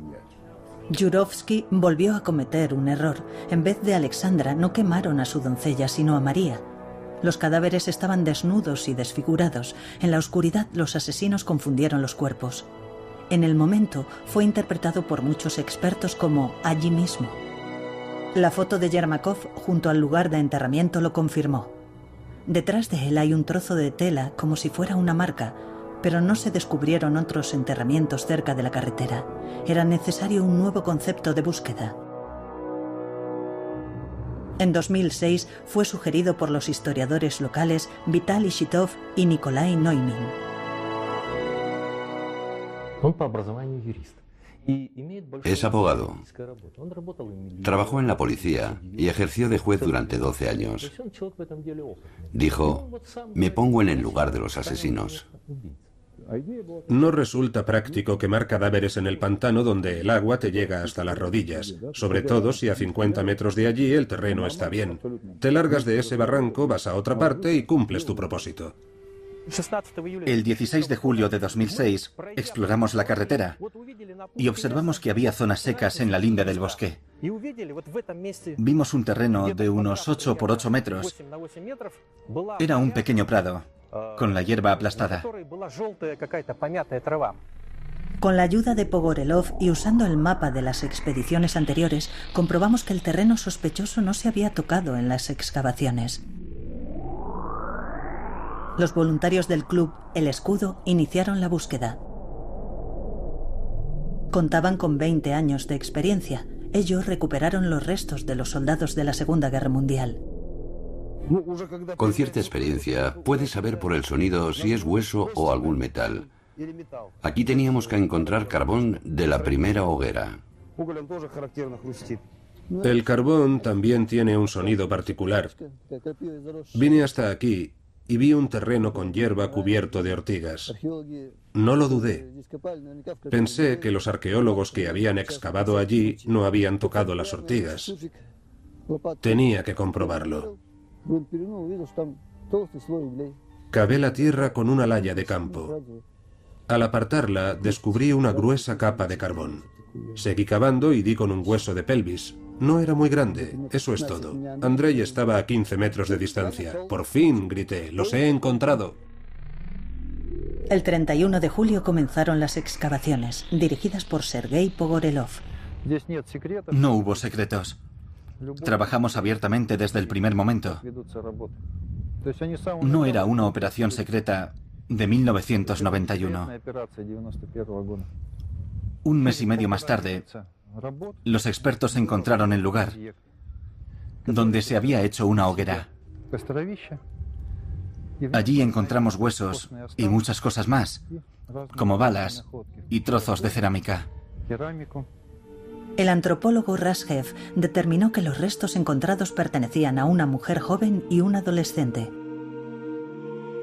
[SPEAKER 1] Yurovsky volvió a cometer un error. En vez de Alexandra no quemaron a su doncella, sino a María. Los cadáveres estaban desnudos y desfigurados. En la oscuridad los asesinos confundieron los cuerpos. En el momento fue interpretado por muchos expertos como allí mismo. La foto de Yermakov junto al lugar de enterramiento lo confirmó. Detrás de él hay un trozo de tela como si fuera una marca, pero no se descubrieron otros enterramientos cerca de la carretera. Era necesario un nuevo concepto de búsqueda. En 2006 fue sugerido por los historiadores locales Vitaly Shitov y Nikolai Noimin.
[SPEAKER 4] Es abogado. Trabajó en la policía y ejerció de juez durante 12 años. Dijo, me pongo en el lugar de los asesinos.
[SPEAKER 2] No resulta práctico quemar cadáveres en el pantano donde el agua te llega hasta las rodillas, sobre todo si a 50 metros de allí el terreno está bien. Te largas de ese barranco, vas a otra parte y cumples tu propósito.
[SPEAKER 3] El 16 de julio de 2006 exploramos la carretera y observamos que había zonas secas en la linde del bosque. Vimos un terreno de unos 8 por 8 metros. Era un pequeño prado, con la hierba aplastada.
[SPEAKER 1] Con la ayuda de Pogorelov y usando el mapa de las expediciones anteriores, comprobamos que el terreno sospechoso no se había tocado en las excavaciones. Los voluntarios del club El Escudo iniciaron la búsqueda. Contaban con 20 años de experiencia. Ellos recuperaron los restos de los soldados de la Segunda Guerra Mundial.
[SPEAKER 4] Con cierta experiencia, puedes saber por el sonido si es hueso o algún metal. Aquí teníamos que encontrar carbón de la primera hoguera.
[SPEAKER 2] El carbón también tiene un sonido particular. Vine hasta aquí y vi un terreno con hierba cubierto de ortigas. No lo dudé. Pensé que los arqueólogos que habían excavado allí no habían tocado las ortigas. Tenía que comprobarlo. Cavé la tierra con una laya de campo. Al apartarla, descubrí una gruesa capa de carbón. Seguí cavando y di con un hueso de pelvis. No era muy grande, eso es todo. Andrei estaba a 15 metros de distancia. ¡Por fin!, grité. ¡Los he encontrado!
[SPEAKER 1] El 31 de julio comenzaron las excavaciones, dirigidas por Sergei Pogorelov.
[SPEAKER 3] No hubo secretos. Trabajamos abiertamente desde el primer momento. No era una operación secreta de 1991. Un mes y medio más tarde, los expertos encontraron el lugar donde se había hecho una hoguera. Allí encontramos huesos y muchas cosas más, como balas y trozos de cerámica.
[SPEAKER 1] El antropólogo Rashev determinó que los restos encontrados pertenecían a una mujer joven y un adolescente.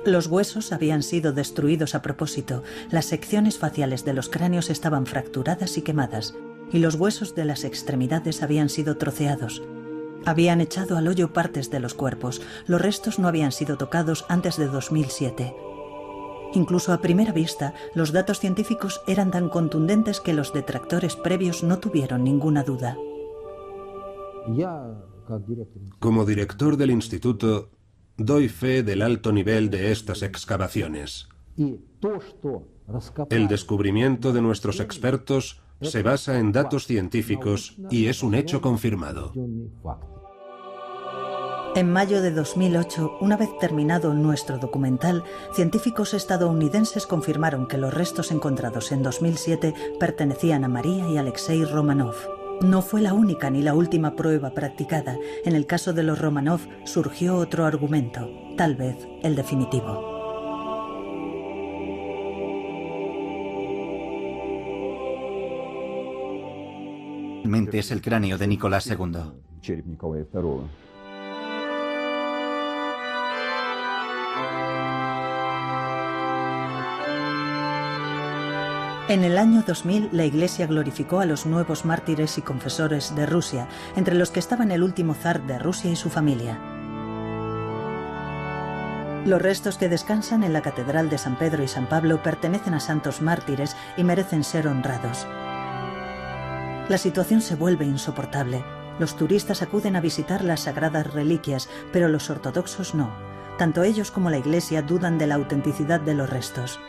[SPEAKER 1] Los huesos habían sido destruidos a propósito, las secciones faciales de los cráneos estaban fracturadas y quemadas, y los huesos de las extremidades habían sido troceados. Habían echado al hoyo partes de los cuerpos, los restos no habían sido tocados antes de 2007. Incluso a primera vista, los datos científicos eran tan contundentes que los detractores previos no tuvieron ninguna duda.
[SPEAKER 2] Como director del instituto, doy fe del alto nivel de estas excavaciones. El descubrimiento de nuestros expertos se basa en datos científicos y es un hecho confirmado.
[SPEAKER 1] En mayo de 2008, una vez terminado nuestro documental, científicos estadounidenses confirmaron que los restos encontrados en 2007 pertenecían a María y Alexei Romanov. No fue la única ni la última prueba practicada. En el caso de los Romanov surgió otro argumento, tal vez el definitivo.
[SPEAKER 3] Realmente es el cráneo de Nicolás II.
[SPEAKER 1] En el año 2000, la Iglesia glorificó a los nuevos mártires y confesores de Rusia, entre los que estaban el último zar de Rusia y su familia. Los restos que descansan en la Catedral de San Pedro y San Pablo pertenecen a santos mártires y merecen ser honrados. La situación se vuelve insoportable. Los turistas acuden a visitar las sagradas reliquias, pero los ortodoxos no. Tanto ellos como la Iglesia dudan de la autenticidad de los restos.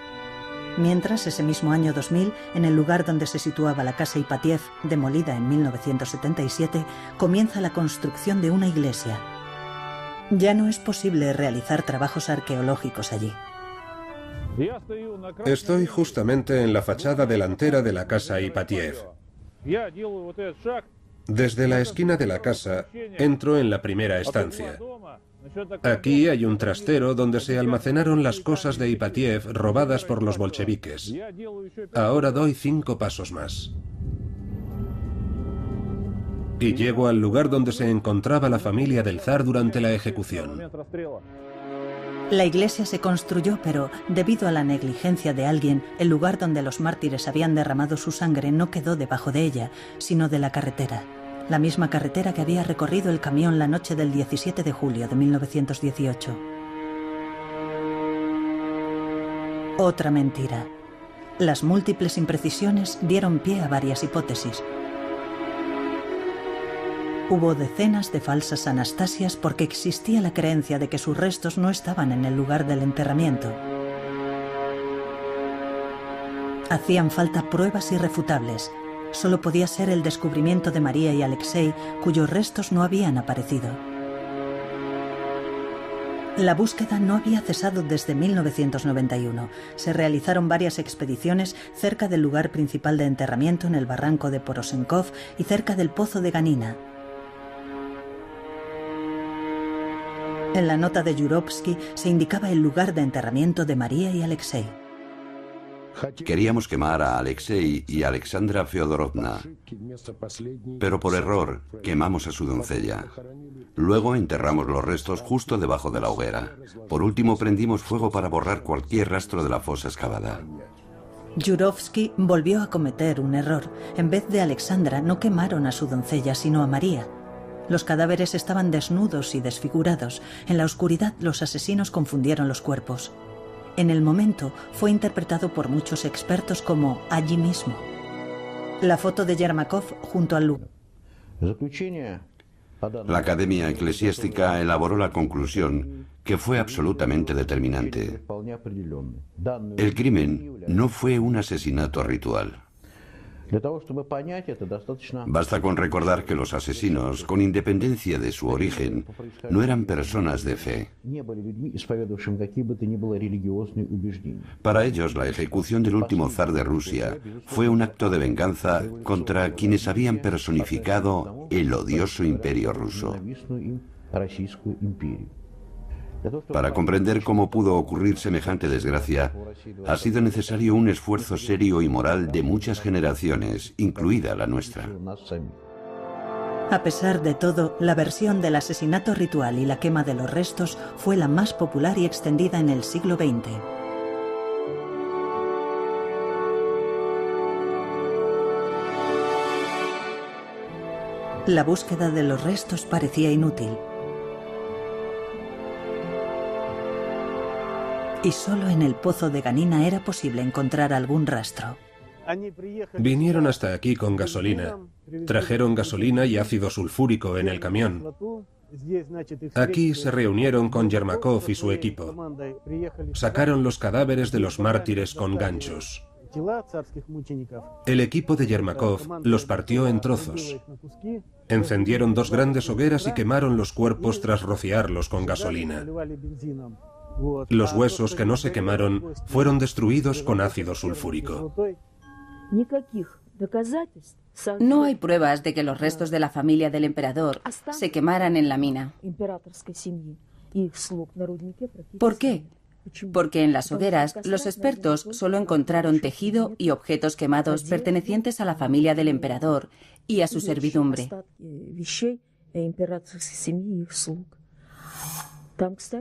[SPEAKER 1] Mientras, ese mismo año 2000, en el lugar donde se situaba la casa Ipatiev, demolida en 1977, comienza la construcción de una iglesia. Ya no es posible realizar trabajos arqueológicos allí.
[SPEAKER 2] Estoy justamente en la fachada delantera de la casa Ipatiev. Desde la esquina de la casa entro en la primera estancia. Aquí hay un trastero donde se almacenaron las cosas de Ipatiev robadas por los bolcheviques. Ahora doy 5 pasos más. Y llego al lugar donde se encontraba la familia del zar durante la ejecución.
[SPEAKER 1] La iglesia se construyó, pero debido a la negligencia de alguien, el lugar donde los mártires habían derramado su sangre no quedó debajo de ella, sino de la carretera. La misma carretera que había recorrido el camión la noche del 17 de julio de 1918. Otra mentira. Las múltiples imprecisiones dieron pie a varias hipótesis. Hubo decenas de falsas Anastasias porque existía la creencia de que sus restos no estaban en el lugar del enterramiento. Hacían falta pruebas irrefutables. Solo podía ser el descubrimiento de María y Alexei, cuyos restos no habían aparecido. La búsqueda no había cesado desde 1991. Se realizaron varias expediciones cerca del lugar principal de enterramiento en el barranco de Porosenkov y cerca del pozo de Ganina. En la nota de Yurovsky se indicaba el lugar de enterramiento de María y Alexei.
[SPEAKER 4] Queríamos quemar a Alexei y a Alexandra Feodorovna, pero por error quemamos a su doncella. Luego enterramos los restos justo debajo de la hoguera. Por último prendimos fuego para borrar cualquier rastro de la fosa excavada.
[SPEAKER 1] Yurovsky volvió a cometer un error. En vez de Alexandra no quemaron a su doncella, sino a María. Los cadáveres estaban desnudos y desfigurados. En la oscuridad los asesinos confundieron los cuerpos. En el momento fue interpretado por muchos expertos como allí mismo. La foto de Yermakov junto al lugar.
[SPEAKER 4] La Academia Eclesiástica elaboró la conclusión que fue absolutamente determinante. El crimen no fue un asesinato ritual. Basta con recordar que los asesinos, con independencia de su origen, no eran personas de fe. Para ellos, la ejecución del último zar de Rusia fue un acto de venganza contra quienes habían personificado el odioso imperio ruso. Para comprender cómo pudo ocurrir semejante desgracia, ha sido necesario un esfuerzo serio y moral de muchas generaciones, incluida la nuestra.
[SPEAKER 1] A pesar de todo, la versión del asesinato ritual y la quema de los restos fue la más popular y extendida en el siglo XX. La búsqueda de los restos parecía inútil. Y solo en el pozo de Ganina era posible encontrar algún rastro.
[SPEAKER 2] Vinieron hasta aquí con gasolina. Trajeron gasolina y ácido sulfúrico en el camión. Aquí se reunieron con Yermakov y su equipo. Sacaron los cadáveres de los mártires con ganchos. El equipo de Yermakov los partió en trozos. Encendieron 2 grandes hogueras y quemaron los cuerpos tras rociarlos con gasolina. Los huesos que no se quemaron fueron destruidos con ácido sulfúrico.
[SPEAKER 5] No hay pruebas de que los restos de la familia del emperador se quemaran en la mina. ¿Por qué? Porque en las hogueras los expertos solo encontraron tejido y objetos quemados pertenecientes a la familia del emperador y a su servidumbre.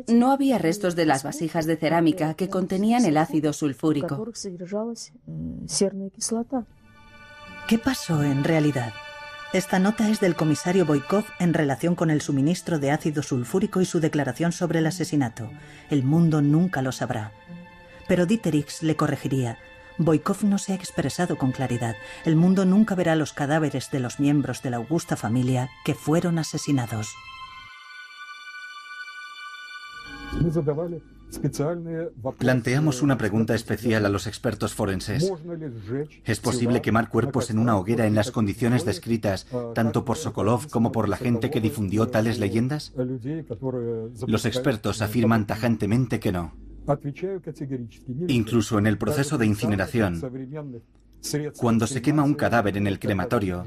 [SPEAKER 5] No había restos de las vasijas de cerámica que contenían el ácido sulfúrico.
[SPEAKER 1] ¿Qué pasó en realidad? Esta nota es del comisario Boykov en relación con el suministro de ácido sulfúrico y su declaración sobre el asesinato. El mundo nunca lo sabrá. Pero Dieterich le corregiría. Boykov no se ha expresado con claridad. El mundo nunca verá los cadáveres de los miembros de la augusta familia que fueron asesinados.
[SPEAKER 3] Planteamos una pregunta especial a los expertos forenses. ¿Es posible quemar cuerpos en una hoguera en las condiciones descritas tanto por Sokolov como por la gente que difundió tales leyendas? Los expertos afirman tajantemente que no. Incluso en el proceso de incineración, Cuando se quema un cadáver en el crematorio,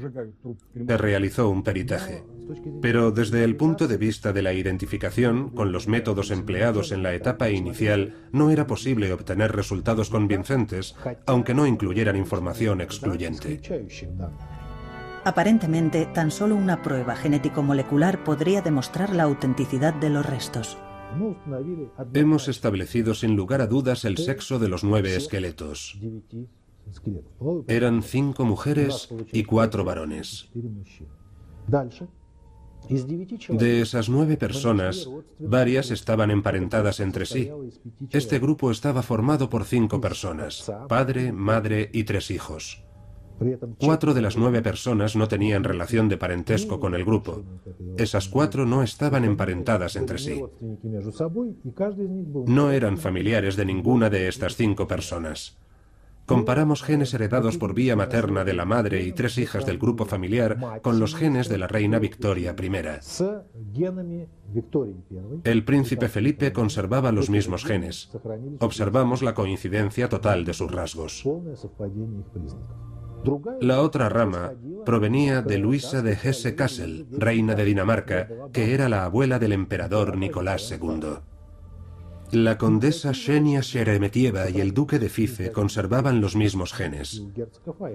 [SPEAKER 2] Se realizó un peritaje. Pero desde el punto de vista de la identificación, con los métodos empleados en la etapa inicial, no era posible obtener resultados convincentes, aunque no incluyeran información excluyente.
[SPEAKER 1] Aparentemente, tan solo una prueba genético-molecular podría demostrar la autenticidad de los restos.
[SPEAKER 2] Hemos establecido sin lugar a dudas el sexo de los 9 esqueletos. Eran 5 mujeres y 4 varones. De esas 9 personas, varias estaban emparentadas entre sí. Este grupo estaba formado por 5 personas: padre, madre y 3 hijos. 4 de las 9 personas no tenían relación de parentesco con el grupo. Esas 4 no estaban emparentadas entre sí. No eran familiares de ninguna de estas 5 personas. Comparamos genes heredados por vía materna de la madre y 3 hijas del grupo familiar con los genes de la reina Victoria I. El príncipe Felipe conservaba los mismos genes. Observamos la coincidencia total de sus rasgos. La otra rama provenía de Luisa de Hesse-Kassel, reina de Dinamarca, que era la abuela del emperador Nicolás II. La condesa Xenia Sheremetiyeva y el duque de Fife conservaban los mismos genes.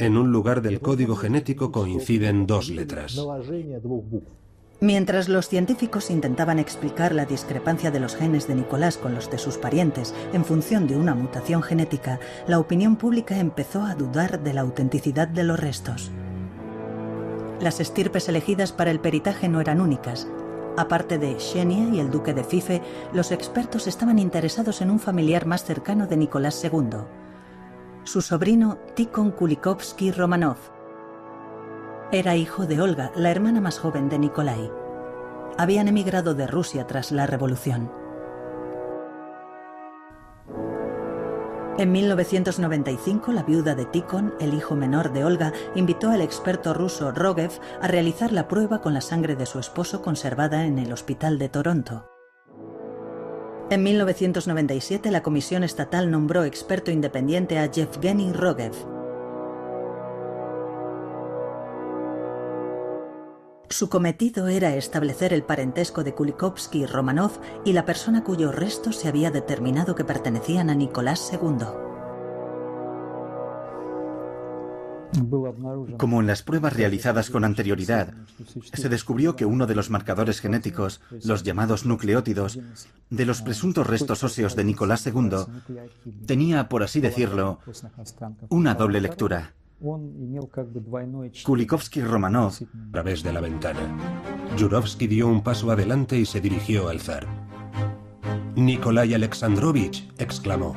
[SPEAKER 2] En un lugar del código genético coinciden 2 letras.
[SPEAKER 1] Mientras los científicos intentaban explicar la discrepancia de los genes de Nicolás con los de sus parientes en función de una mutación genética, la opinión pública empezó a dudar de la autenticidad de los restos. Las estirpes elegidas para el peritaje no eran únicas. Aparte de Xenia y el duque de Fife, los expertos estaban interesados en un familiar más cercano de Nicolás II, su sobrino Tikhon Kulikovsky Romanov. Era hijo de Olga, la hermana más joven de Nikolai. Habían emigrado de Rusia tras la revolución. En 1995, la viuda de Tikhon, el hijo menor de Olga, invitó al experto ruso Rogev a realizar la prueba con la sangre de su esposo conservada en el hospital de Toronto. En 1997, la Comisión Estatal nombró experto independiente a Yevgeny Rogev. Su cometido era establecer el parentesco de Kulikovsky y Romanov y la persona cuyos restos se había determinado que pertenecían a Nicolás II.
[SPEAKER 3] Como en las pruebas realizadas con anterioridad, se descubrió que uno de los marcadores genéticos, los llamados nucleótidos, de los presuntos restos óseos de Nicolás II, tenía, por así decirlo, una doble lectura. Kulikovsky Romanov
[SPEAKER 2] A través de la ventana. Yurovsky dio un paso adelante y se dirigió al zar. «Nikolai Alexandrovich», exclamó.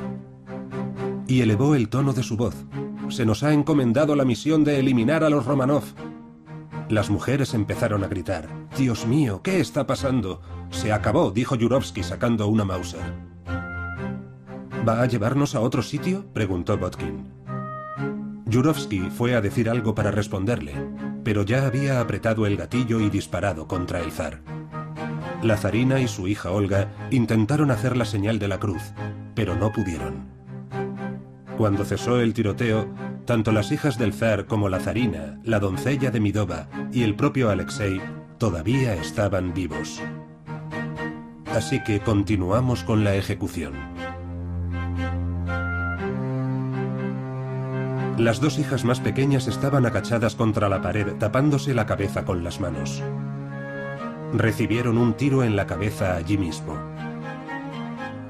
[SPEAKER 2] Y elevó el tono de su voz. «Se nos ha encomendado la misión de eliminar a los Romanov». Las mujeres empezaron a gritar. «Dios mío, ¿qué está pasando?» «Se acabó», dijo Yurovsky sacando una Mauser. «¿Va a llevarnos a otro sitio?», preguntó Botkin. Yurovsky fue a decir algo para responderle, pero ya había apretado el gatillo y disparado contra el zar. La zarina y su hija Olga intentaron hacer la señal de la cruz, pero no pudieron. Cuando cesó el tiroteo, tanto las hijas del zar como la zarina, la doncella de Midova y el propio Alexei todavía estaban vivos. Así que continuamos con la ejecución. Las 2 hijas más pequeñas estaban agachadas contra la pared, tapándose la cabeza con las manos. Recibieron un tiro en la cabeza allí mismo.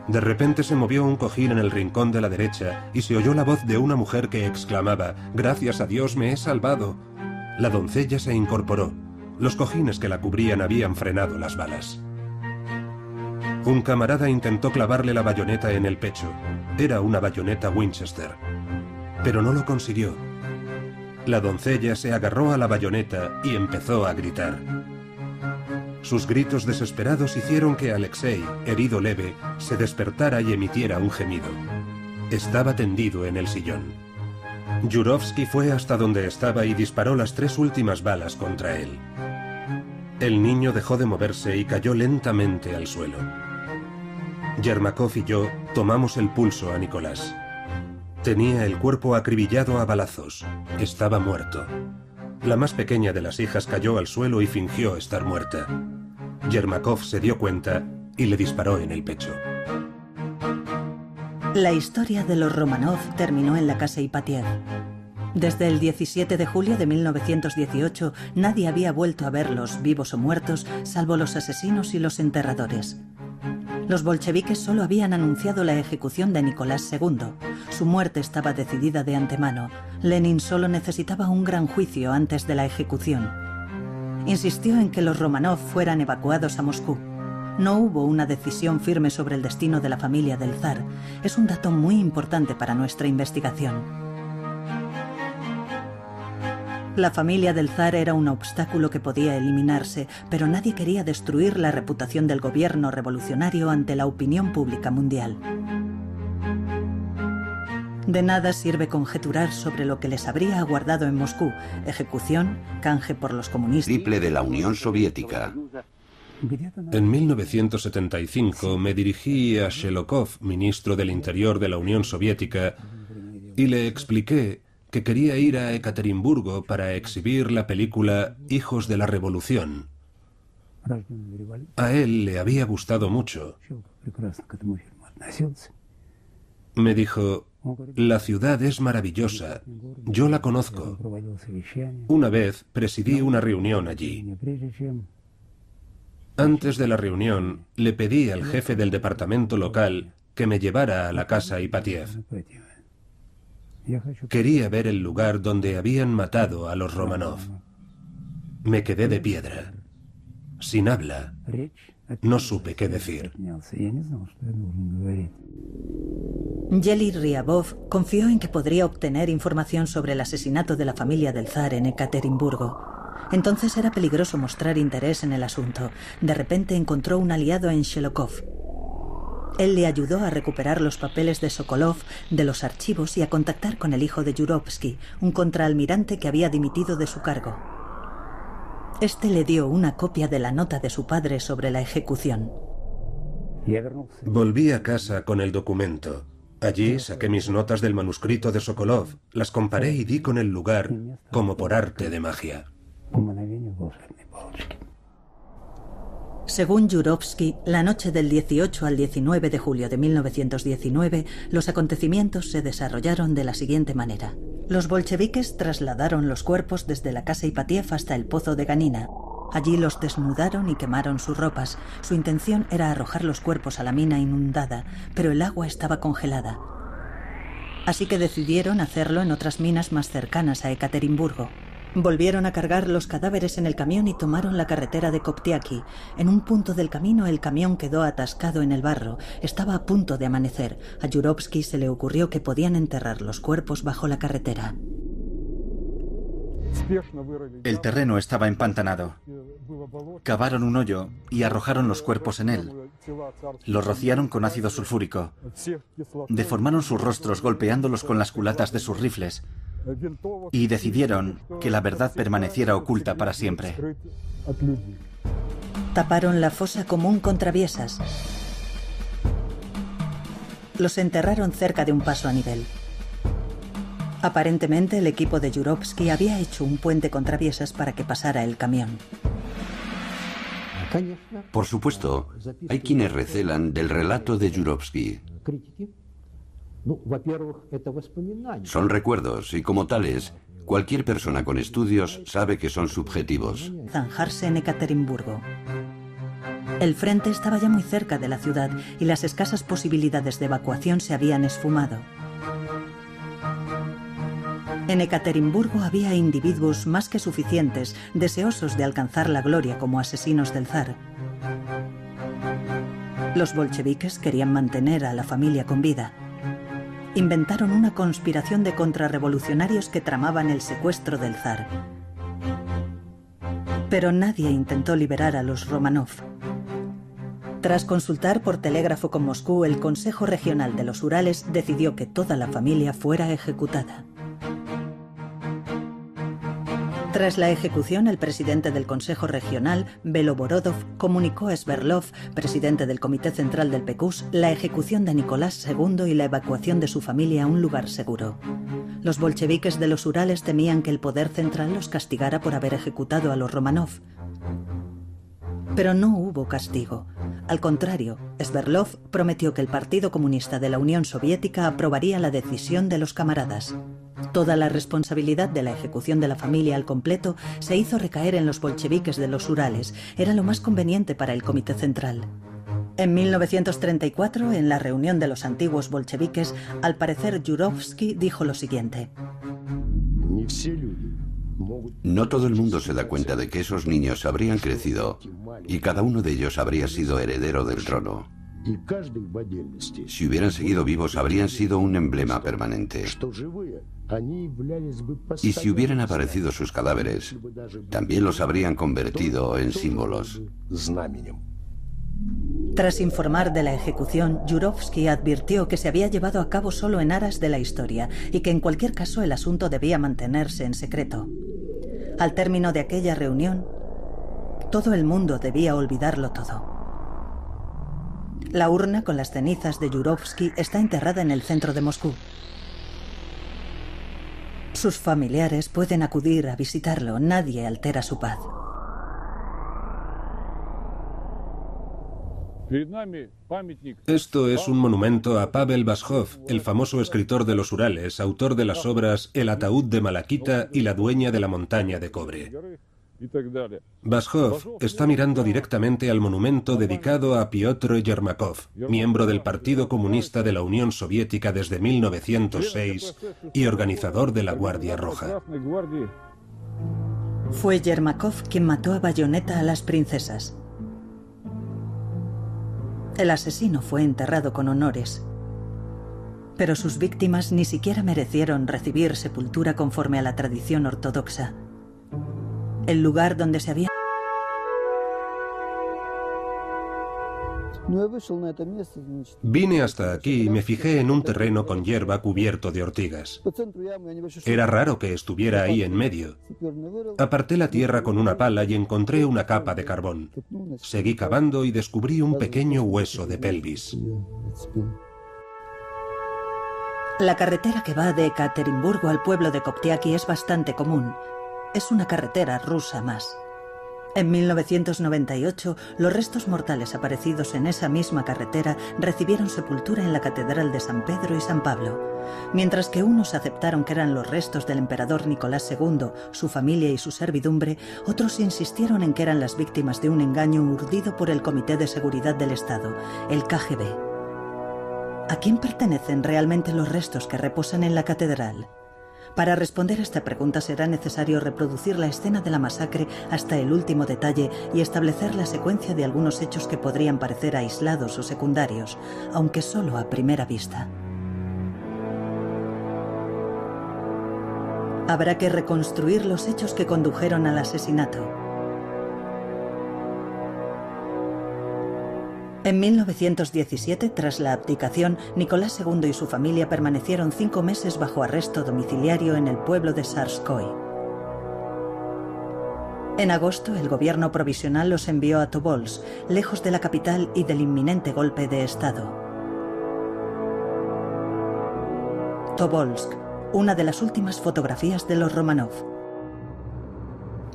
[SPEAKER 2] De repente se movió un cojín en el rincón de la derecha y se oyó la voz de una mujer que exclamaba: «Gracias a Dios me he salvado». La doncella se incorporó. Los cojines que la cubrían habían frenado las balas. Un camarada intentó clavarle la bayoneta en el pecho. Era una bayoneta Winchester. Pero no lo consiguió. La doncella se agarró a la bayoneta y empezó a gritar. Sus gritos desesperados hicieron que Alexei, herido leve, se despertara y emitiera un gemido. Estaba tendido en el sillón. Yurovsky fue hasta donde estaba y disparó las 3 últimas balas contra él. El niño dejó de moverse y cayó lentamente al suelo. Yermakov y yo tomamos el pulso a Nicolás. Tenía el cuerpo acribillado a balazos. Estaba muerto. La más pequeña de las hijas cayó al suelo y fingió estar muerta. Yermakov se dio cuenta y le disparó en el pecho.
[SPEAKER 1] La historia de los Romanov terminó en la casa Ipatiev. Desde el 17 de julio de 1918 nadie había vuelto a verlos, vivos o muertos, salvo los asesinos y los enterradores. Los bolcheviques solo habían anunciado la ejecución de Nicolás II. Su muerte estaba decidida de antemano. Lenin solo necesitaba un gran juicio antes de la ejecución. Insistió en que los Romanov fueran evacuados a Moscú. No hubo una decisión firme sobre el destino de la familia del zar. Es un dato muy importante para nuestra investigación. La familia del zar era un obstáculo que podía eliminarse, pero nadie quería destruir la reputación del gobierno revolucionario ante la opinión pública mundial. De nada sirve conjeturar sobre lo que les habría aguardado en Moscú: ejecución, canje por los comunistas.
[SPEAKER 4] Triple de la Unión Soviética.
[SPEAKER 2] En 1975 me dirigí a Shelokov, ministro del Interior de la Unión Soviética, y le expliqué que quería ir a Ekaterimburgo para exhibir la película Hijos de la Revolución. A él le había gustado mucho. Me dijo: la ciudad es maravillosa, yo la conozco. Una vez presidí una reunión allí. Antes de la reunión, le pedí al jefe del departamento local que me llevara a la casa Ipatiev. Quería ver el lugar donde habían matado a los Romanov. Me quedé de piedra, sin habla. No supe qué decir.
[SPEAKER 1] Yeli Ryabov confió en que podría obtener información sobre el asesinato de la familia del zar en Ekaterimburgo. Entonces era peligroso mostrar interés en el asunto. De repente encontró un aliado en Shelokov. Él le ayudó a recuperar los papeles de Sokolov de los archivos y a contactar con el hijo de Yurovsky, un contraalmirante que había dimitido de su cargo. Este le dio una copia de la nota de su padre sobre la ejecución.
[SPEAKER 2] Volví a casa con el documento. Allí saqué mis notas del manuscrito de Sokolov, las comparé y di con el lugar como por arte de magia.
[SPEAKER 1] Según Yurovsky, la noche del 18 al 19 de julio de 1919, los acontecimientos se desarrollaron de la siguiente manera. Los bolcheviques trasladaron los cuerpos desde la casa Ipatiev hasta el pozo de Ganina. Allí los desnudaron y quemaron sus ropas. Su intención era arrojar los cuerpos a la mina inundada, pero el agua estaba congelada. Así que decidieron hacerlo en otras minas más cercanas a Ekaterimburgo. Volvieron a cargar los cadáveres en el camión y tomaron la carretera de Koptiaki. En un punto del camino el camión quedó atascado en el barro. Estaba a punto de amanecer. A Yurovsky se le ocurrió que podían enterrar los cuerpos bajo la carretera.
[SPEAKER 3] El terreno estaba empantanado. Cavaron un hoyo y arrojaron los cuerpos en él. Los rociaron con ácido sulfúrico. Deformaron sus rostros golpeándolos con las culatas de sus rifles. Y decidieron que la verdad permaneciera oculta para siempre.
[SPEAKER 1] Taparon la fosa común con traviesas. Los enterraron cerca de un paso a nivel. Aparentemente el equipo de Yurovsky había hecho un puente con traviesas para que pasara el camión.
[SPEAKER 4] Por supuesto, hay quienes recelan del relato de Yurovsky. Son recuerdos y como tales, cualquier persona con estudios sabe que son subjetivos.
[SPEAKER 1] Zanjarse en Ekaterimburgo. El frente estaba ya muy cerca de la ciudad y las escasas posibilidades de evacuación se habían esfumado. En Ekaterimburgo había individuos más que suficientes, deseosos de alcanzar la gloria como asesinos del zar. Los bolcheviques querían mantener a la familia con vida. Inventaron una conspiración de contrarrevolucionarios que tramaban el secuestro del zar. Pero nadie intentó liberar a los Romanov. Tras consultar por telégrafo con Moscú, el Consejo Regional de los Urales decidió que toda la familia fuera ejecutada. Tras la ejecución, el presidente del Consejo Regional, Beloborodov, comunicó a Sverdlov, presidente del Comité Central del PQS, la ejecución de Nicolás II y la evacuación de su familia a un lugar seguro. Los bolcheviques de los Urales temían que el poder central los castigara por haber ejecutado a los Romanov. Pero no hubo castigo. Al contrario, Sverdlov prometió que el Partido Comunista de la Unión Soviética aprobaría la decisión de los camaradas. Toda la responsabilidad de la ejecución de la familia al completo se hizo recaer en los bolcheviques de los Urales. Era lo más conveniente para el Comité Central. En 1934, en la reunión de los antiguos bolcheviques, al parecer Yurovsky dijo lo siguiente:
[SPEAKER 4] No todo el mundo se da cuenta de que esos niños habrían crecido y cada uno de ellos habría sido heredero del trono. Si hubieran seguido vivos, habrían sido un emblema permanente. Y si hubieran aparecido sus cadáveres, también los habrían convertido en símbolos.
[SPEAKER 1] Tras informar de la ejecución, Yurovsky advirtió que se había llevado a cabo solo en aras de la historia y que en cualquier caso el asunto debía mantenerse en secreto. Al término de aquella reunión, todo el mundo debía olvidarlo todo. La urna con las cenizas de Yurovsky está enterrada en el centro de Moscú. Sus familiares pueden acudir a visitarlo, nadie altera su paz.
[SPEAKER 2] Esto es un monumento a Pavel Vashov, el famoso escritor de los Urales, autor de las obras El ataúd de Malaquita y La dueña de la montaña de cobre. Vashov está mirando directamente al monumento dedicado a Piotr Yermakov, miembro del Partido Comunista de la Unión Soviética desde 1906 y organizador de la Guardia Roja.
[SPEAKER 1] Fue Yermakov quien mató a bayoneta a las princesas. El asesino fue enterrado con honores, pero sus víctimas ni siquiera merecieron recibir sepultura conforme a la tradición ortodoxa. El lugar donde se había...
[SPEAKER 2] Vine hasta aquí y me fijé en un terreno con hierba cubierto de ortigas. Era raro que estuviera ahí en medio. Aparté la tierra con una pala y encontré una capa de carbón. Seguí cavando y descubrí un pequeño hueso de pelvis.
[SPEAKER 1] La carretera que va de Ekaterimburgo al pueblo de Koptiaki es bastante común. Es una carretera rusa más. En 1998, los restos mortales aparecidos en esa misma carretera recibieron sepultura en la Catedral de San Pedro y San Pablo. Mientras que unos aceptaron que eran los restos del emperador Nicolás II, su familia y su servidumbre, otros insistieron en que eran las víctimas de un engaño urdido por el Comité de Seguridad del Estado, el KGB. ¿A quién pertenecen realmente los restos que reposan en la catedral? Para responder a esta pregunta será necesario reproducir la escena de la masacre hasta el último detalle y establecer la secuencia de algunos hechos que podrían parecer aislados o secundarios, aunque solo a primera vista. Habrá que reconstruir los hechos que condujeron al asesinato. En 1917, tras la abdicación, Nicolás II y su familia permanecieron 5 meses bajo arresto domiciliario en el pueblo de Sarskoye. En agosto, el gobierno provisional los envió a Tobolsk, lejos de la capital y del inminente golpe de Estado. Tobolsk, una de las últimas fotografías de los Romanov.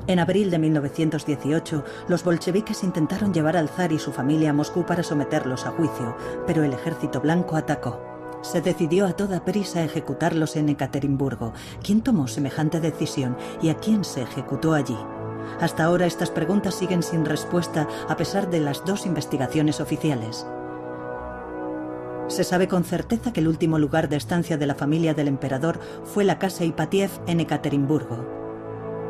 [SPEAKER 1] En abril de 1918, los bolcheviques intentaron llevar al zar y su familia a Moscú para someterlos a juicio, pero el ejército blanco atacó. Se decidió a toda prisa ejecutarlos en Ekaterimburgo. ¿Quién tomó semejante decisión y a quién se ejecutó allí? Hasta ahora estas preguntas siguen sin respuesta a pesar de las 2 investigaciones oficiales. Se sabe con certeza que el último lugar de estancia de la familia del emperador fue la casa Ipatiev en Ekaterimburgo.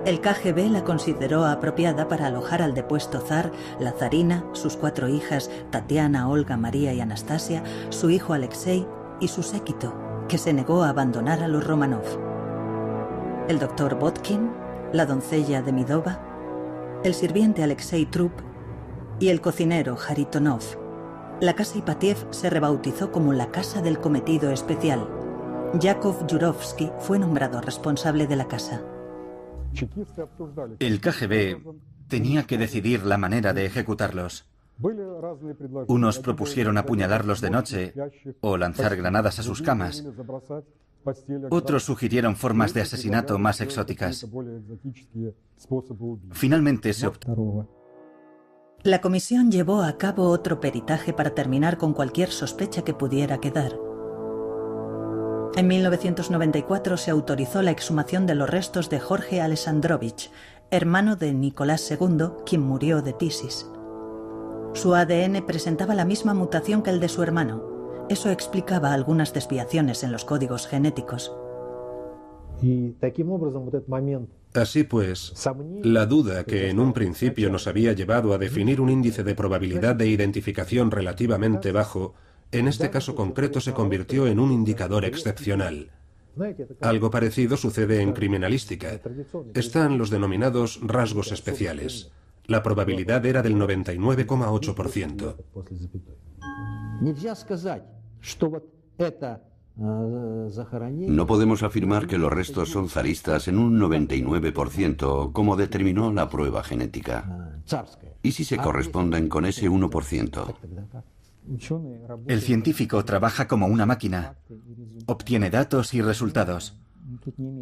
[SPEAKER 1] El KGB la consideró apropiada para alojar al depuesto zar, la zarina, sus 4 hijas, Tatiana, Olga, María y Anastasia, su hijo Alexei y su séquito, que se negó a abandonar a los Romanov. El doctor Botkin, la doncella Demidova, el sirviente Alexei Trup y el cocinero Haritonov. La casa Ipatiev se rebautizó como la Casa del Cometido Especial. Yakov Yurovsky fue nombrado responsable de la casa.
[SPEAKER 3] El KGB tenía que decidir la manera de ejecutarlos. Unos propusieron apuñalarlos de noche o lanzar granadas a sus camas. Otros sugirieron formas de asesinato más exóticas. Finalmente se optó.
[SPEAKER 1] La comisión llevó a cabo otro peritaje para terminar con cualquier sospecha que pudiera quedar. En 1994 se autorizó la exhumación de los restos de Jorge Alessandrovich, hermano de Nicolás II, quien murió de tisis. Su ADN presentaba la misma mutación que el de su hermano. Eso explicaba algunas desviaciones en los códigos genéticos.
[SPEAKER 2] Así pues, la duda que en un principio nos había llevado a definir un índice de probabilidad de identificación relativamente bajo, en este caso concreto se convirtió en un indicador excepcional. Algo parecido sucede en criminalística. Están los denominados rasgos especiales. La probabilidad era del 99,8%.
[SPEAKER 4] No podemos afirmar que los restos son zaristas en un 99%, como determinó la prueba genética. ¿Y si se corresponden con ese 1%?
[SPEAKER 3] El científico trabaja como una máquina. Obtiene datos y resultados.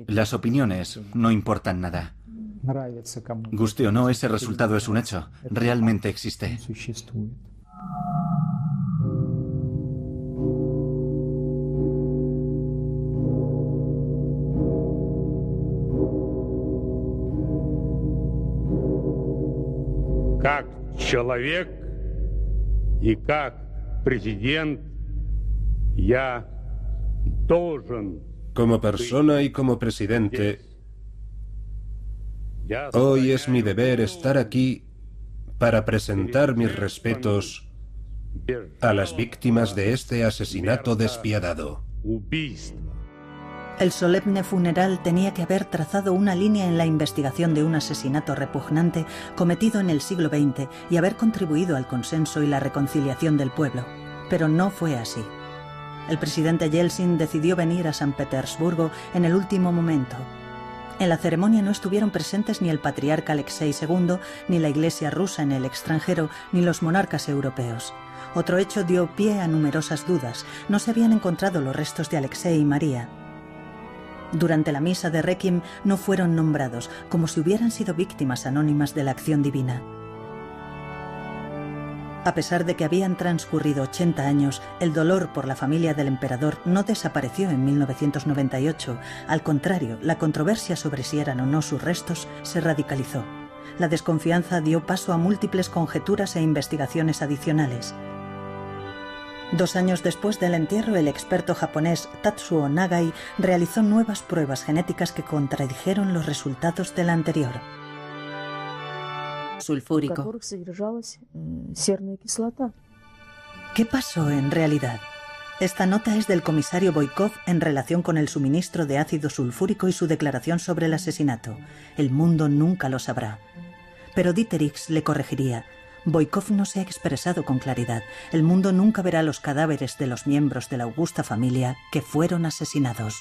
[SPEAKER 3] Las opiniones no importan nada. Guste o no, ese resultado es un hecho. Realmente existe.
[SPEAKER 6] Как человек и как президент я должен.
[SPEAKER 2] Como persona y como presidente, hoy es mi deber estar aquí para presentar mis respetos a las víctimas de este asesinato despiadado.
[SPEAKER 1] El solemne funeral tenía que haber trazado una línea en la investigación de un asesinato repugnante cometido en el siglo XX y haber contribuido al consenso y la reconciliación del pueblo. Pero no fue así. El presidente Yeltsin decidió venir a San Petersburgo en el último momento. En la ceremonia no estuvieron presentes ni el patriarca Alexei II, ni la Iglesia rusa en el extranjero, ni los monarcas europeos. Otro hecho dio pie a numerosas dudas. No se habían encontrado los restos de Alexei y María. Durante la misa de Requiem no fueron nombrados, como si hubieran sido víctimas anónimas de la acción divina. A pesar de que habían transcurrido 80 años, el dolor por la familia del emperador no desapareció en 1998. Al contrario, la controversia sobre si eran o no sus restos se radicalizó. La desconfianza dio paso a múltiples conjeturas e investigaciones adicionales. 2 años después del entierro, el experto japonés Tatsuo Nagai realizó nuevas pruebas genéticas que contradijeron los resultados de la anterior.
[SPEAKER 5] Sulfúrico.
[SPEAKER 1] ¿Qué pasó en realidad? Esta nota es del comisario Boykov en relación con el suministro de ácido sulfúrico y su declaración sobre el asesinato. El mundo nunca lo sabrá. Pero Dieterich le corregiría. Boykov no se ha expresado con claridad. El mundo nunca verá los cadáveres de los miembros de la augusta familia que fueron asesinados.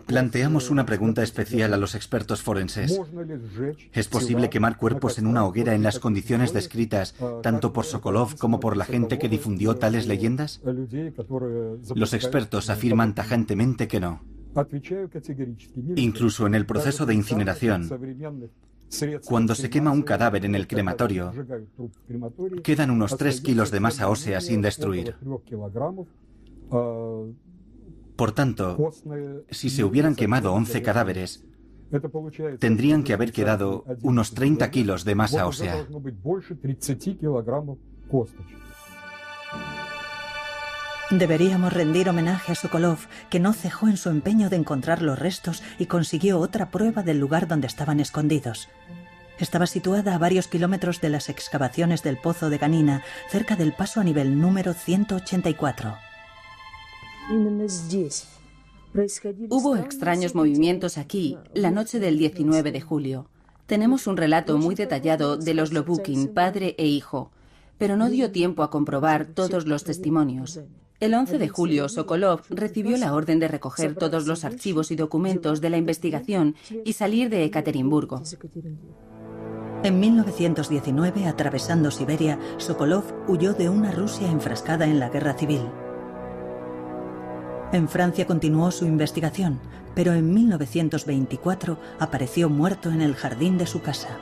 [SPEAKER 3] Planteamos una pregunta especial a los expertos forenses. ¿Es posible quemar cuerpos en una hoguera en las condiciones descritas tanto por Sokolov como por la gente que difundió tales leyendas? Los expertos afirman tajantemente que no. Incluso en el proceso de incineración, cuando se quema un cadáver en el crematorio, quedan unos 3 kilos de masa ósea sin destruir. Por tanto, si se hubieran quemado 11 cadáveres, tendrían que haber quedado unos 30 kilos de masa ósea.
[SPEAKER 1] Deberíamos rendir homenaje a Sokolov, que no cejó en su empeño de encontrar los restos y consiguió otra prueba del lugar donde estaban escondidos. Estaba situada a varios kilómetros de las excavaciones del Pozo de Ganina, cerca del paso a nivel número 184.
[SPEAKER 5] Hubo extraños movimientos aquí la noche del 19 de julio. Tenemos un relato muy detallado de los Lobukin, padre e hijo, pero no dio tiempo a comprobar todos los testimonios. El 11 de julio, Sokolov recibió la orden de recoger todos los archivos y documentos de la investigación y salir de Ekaterimburgo.
[SPEAKER 1] En 1919, atravesando Siberia, Sokolov huyó de una Rusia enfrascada en la guerra civil. En Francia continuó su investigación, pero en 1924 apareció muerto en el jardín de su casa.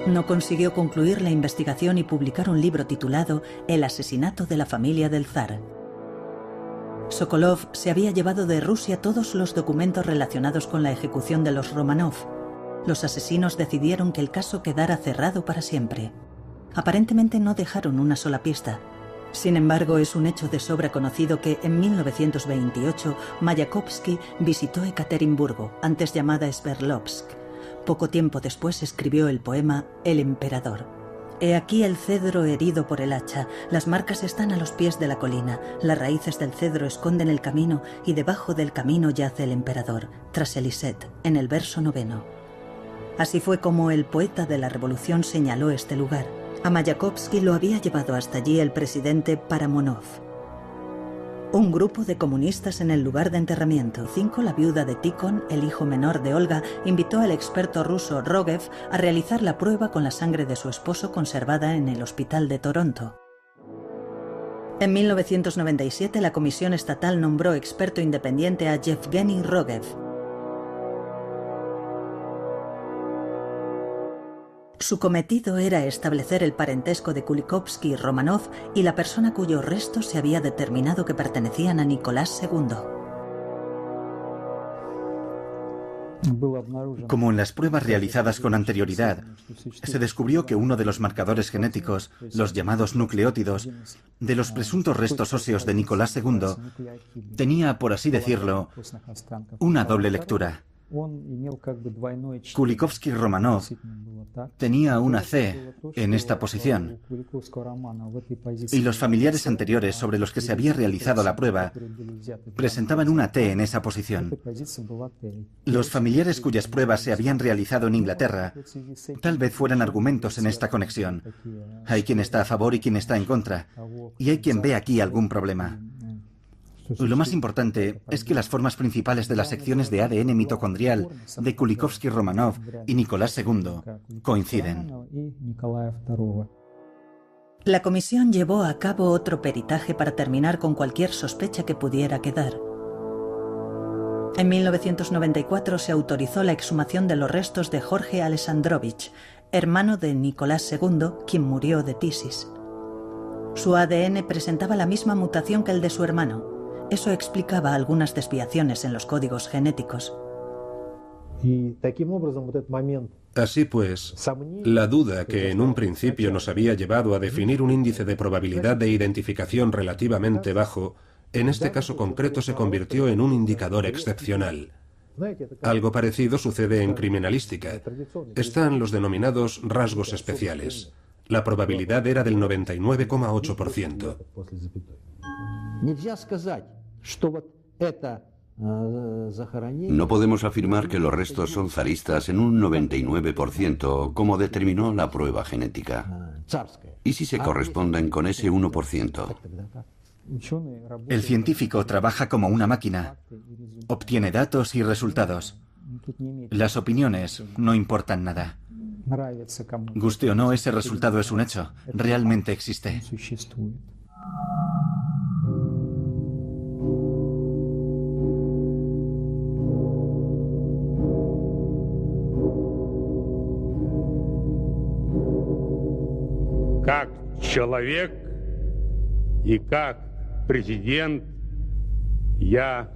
[SPEAKER 1] No consiguió concluir la investigación y publicar un libro titulado El asesinato de la familia del zar. Sokolov se había llevado de Rusia todos los documentos relacionados con la ejecución de los Romanov. Los asesinos decidieron que el caso quedara cerrado para siempre. Aparentemente no dejaron una sola pista. Sin embargo, es un hecho de sobra conocido que en 1928 Mayakovsky visitó Ekaterimburgo, antes llamada Sverdlovsk. Poco tiempo después escribió el poema El emperador. He aquí el cedro herido por el hacha, las marcas están a los pies de la colina, las raíces del cedro esconden el camino y debajo del camino yace el emperador, tras Eliset, en el verso 9. Así fue como el poeta de la revolución señaló este lugar. A Mayakovsky lo había llevado hasta allí el presidente Paramonov. Un grupo de comunistas en el lugar de enterramiento, 5 la viuda de Tikhon, el hijo menor de Olga, invitó al experto ruso Rogev a realizar la prueba con la sangre de su esposo conservada en el hospital de Toronto. En 1997 la Comisión Estatal nombró experto independiente a Yevgeny Rogev. Su cometido era establecer el parentesco de Kulikovsky y Romanov y la persona cuyos restos se había determinado que pertenecían a Nicolás II.
[SPEAKER 3] Como en las pruebas realizadas con anterioridad, se descubrió que uno de los marcadores genéticos, los llamados nucleótidos, de los presuntos restos óseos de Nicolás II, tenía, por así decirlo, una doble lectura. Kulikovsky-Romanov tenía una C en esta posición y los familiares anteriores sobre los que se había realizado la prueba presentaban una T en esa posición. Los familiares cuyas pruebas se habían realizado en Inglaterra tal vez fueran argumentos en esta conexión. Hay quien está a favor y quien está en contra, y hay quien ve aquí algún problema. Lo más importante es que las formas principales de las secciones de ADN mitocondrial de Kulikovsky-Romanov y Nicolás II coinciden.
[SPEAKER 1] La comisión llevó a cabo otro peritaje para terminar con cualquier sospecha que pudiera quedar. En 1994 se autorizó la exhumación de los restos de Jorge Alexandrovich, hermano de Nicolás II, quien murió de tisis. Su ADN presentaba la misma mutación que el de su hermano. Eso explicaba algunas desviaciones en los códigos genéticos.
[SPEAKER 2] Así pues, la duda que en un principio nos había llevado a definir un índice de probabilidad de identificación relativamente bajo, en este caso concreto se convirtió en un indicador excepcional. Algo parecido sucede en criminalística. Están los denominados rasgos especiales. La probabilidad era del 99,8%.
[SPEAKER 4] No podemos afirmar que los restos son zaristas en un 99%, como determinó la prueba genética. ¿Y si se corresponden con ese 1%?
[SPEAKER 3] El científico trabaja como una máquina. Obtiene datos y resultados. Las opiniones no importan nada. Guste o no, ese resultado es un hecho. Realmente existe.
[SPEAKER 6] Как человек и как президент я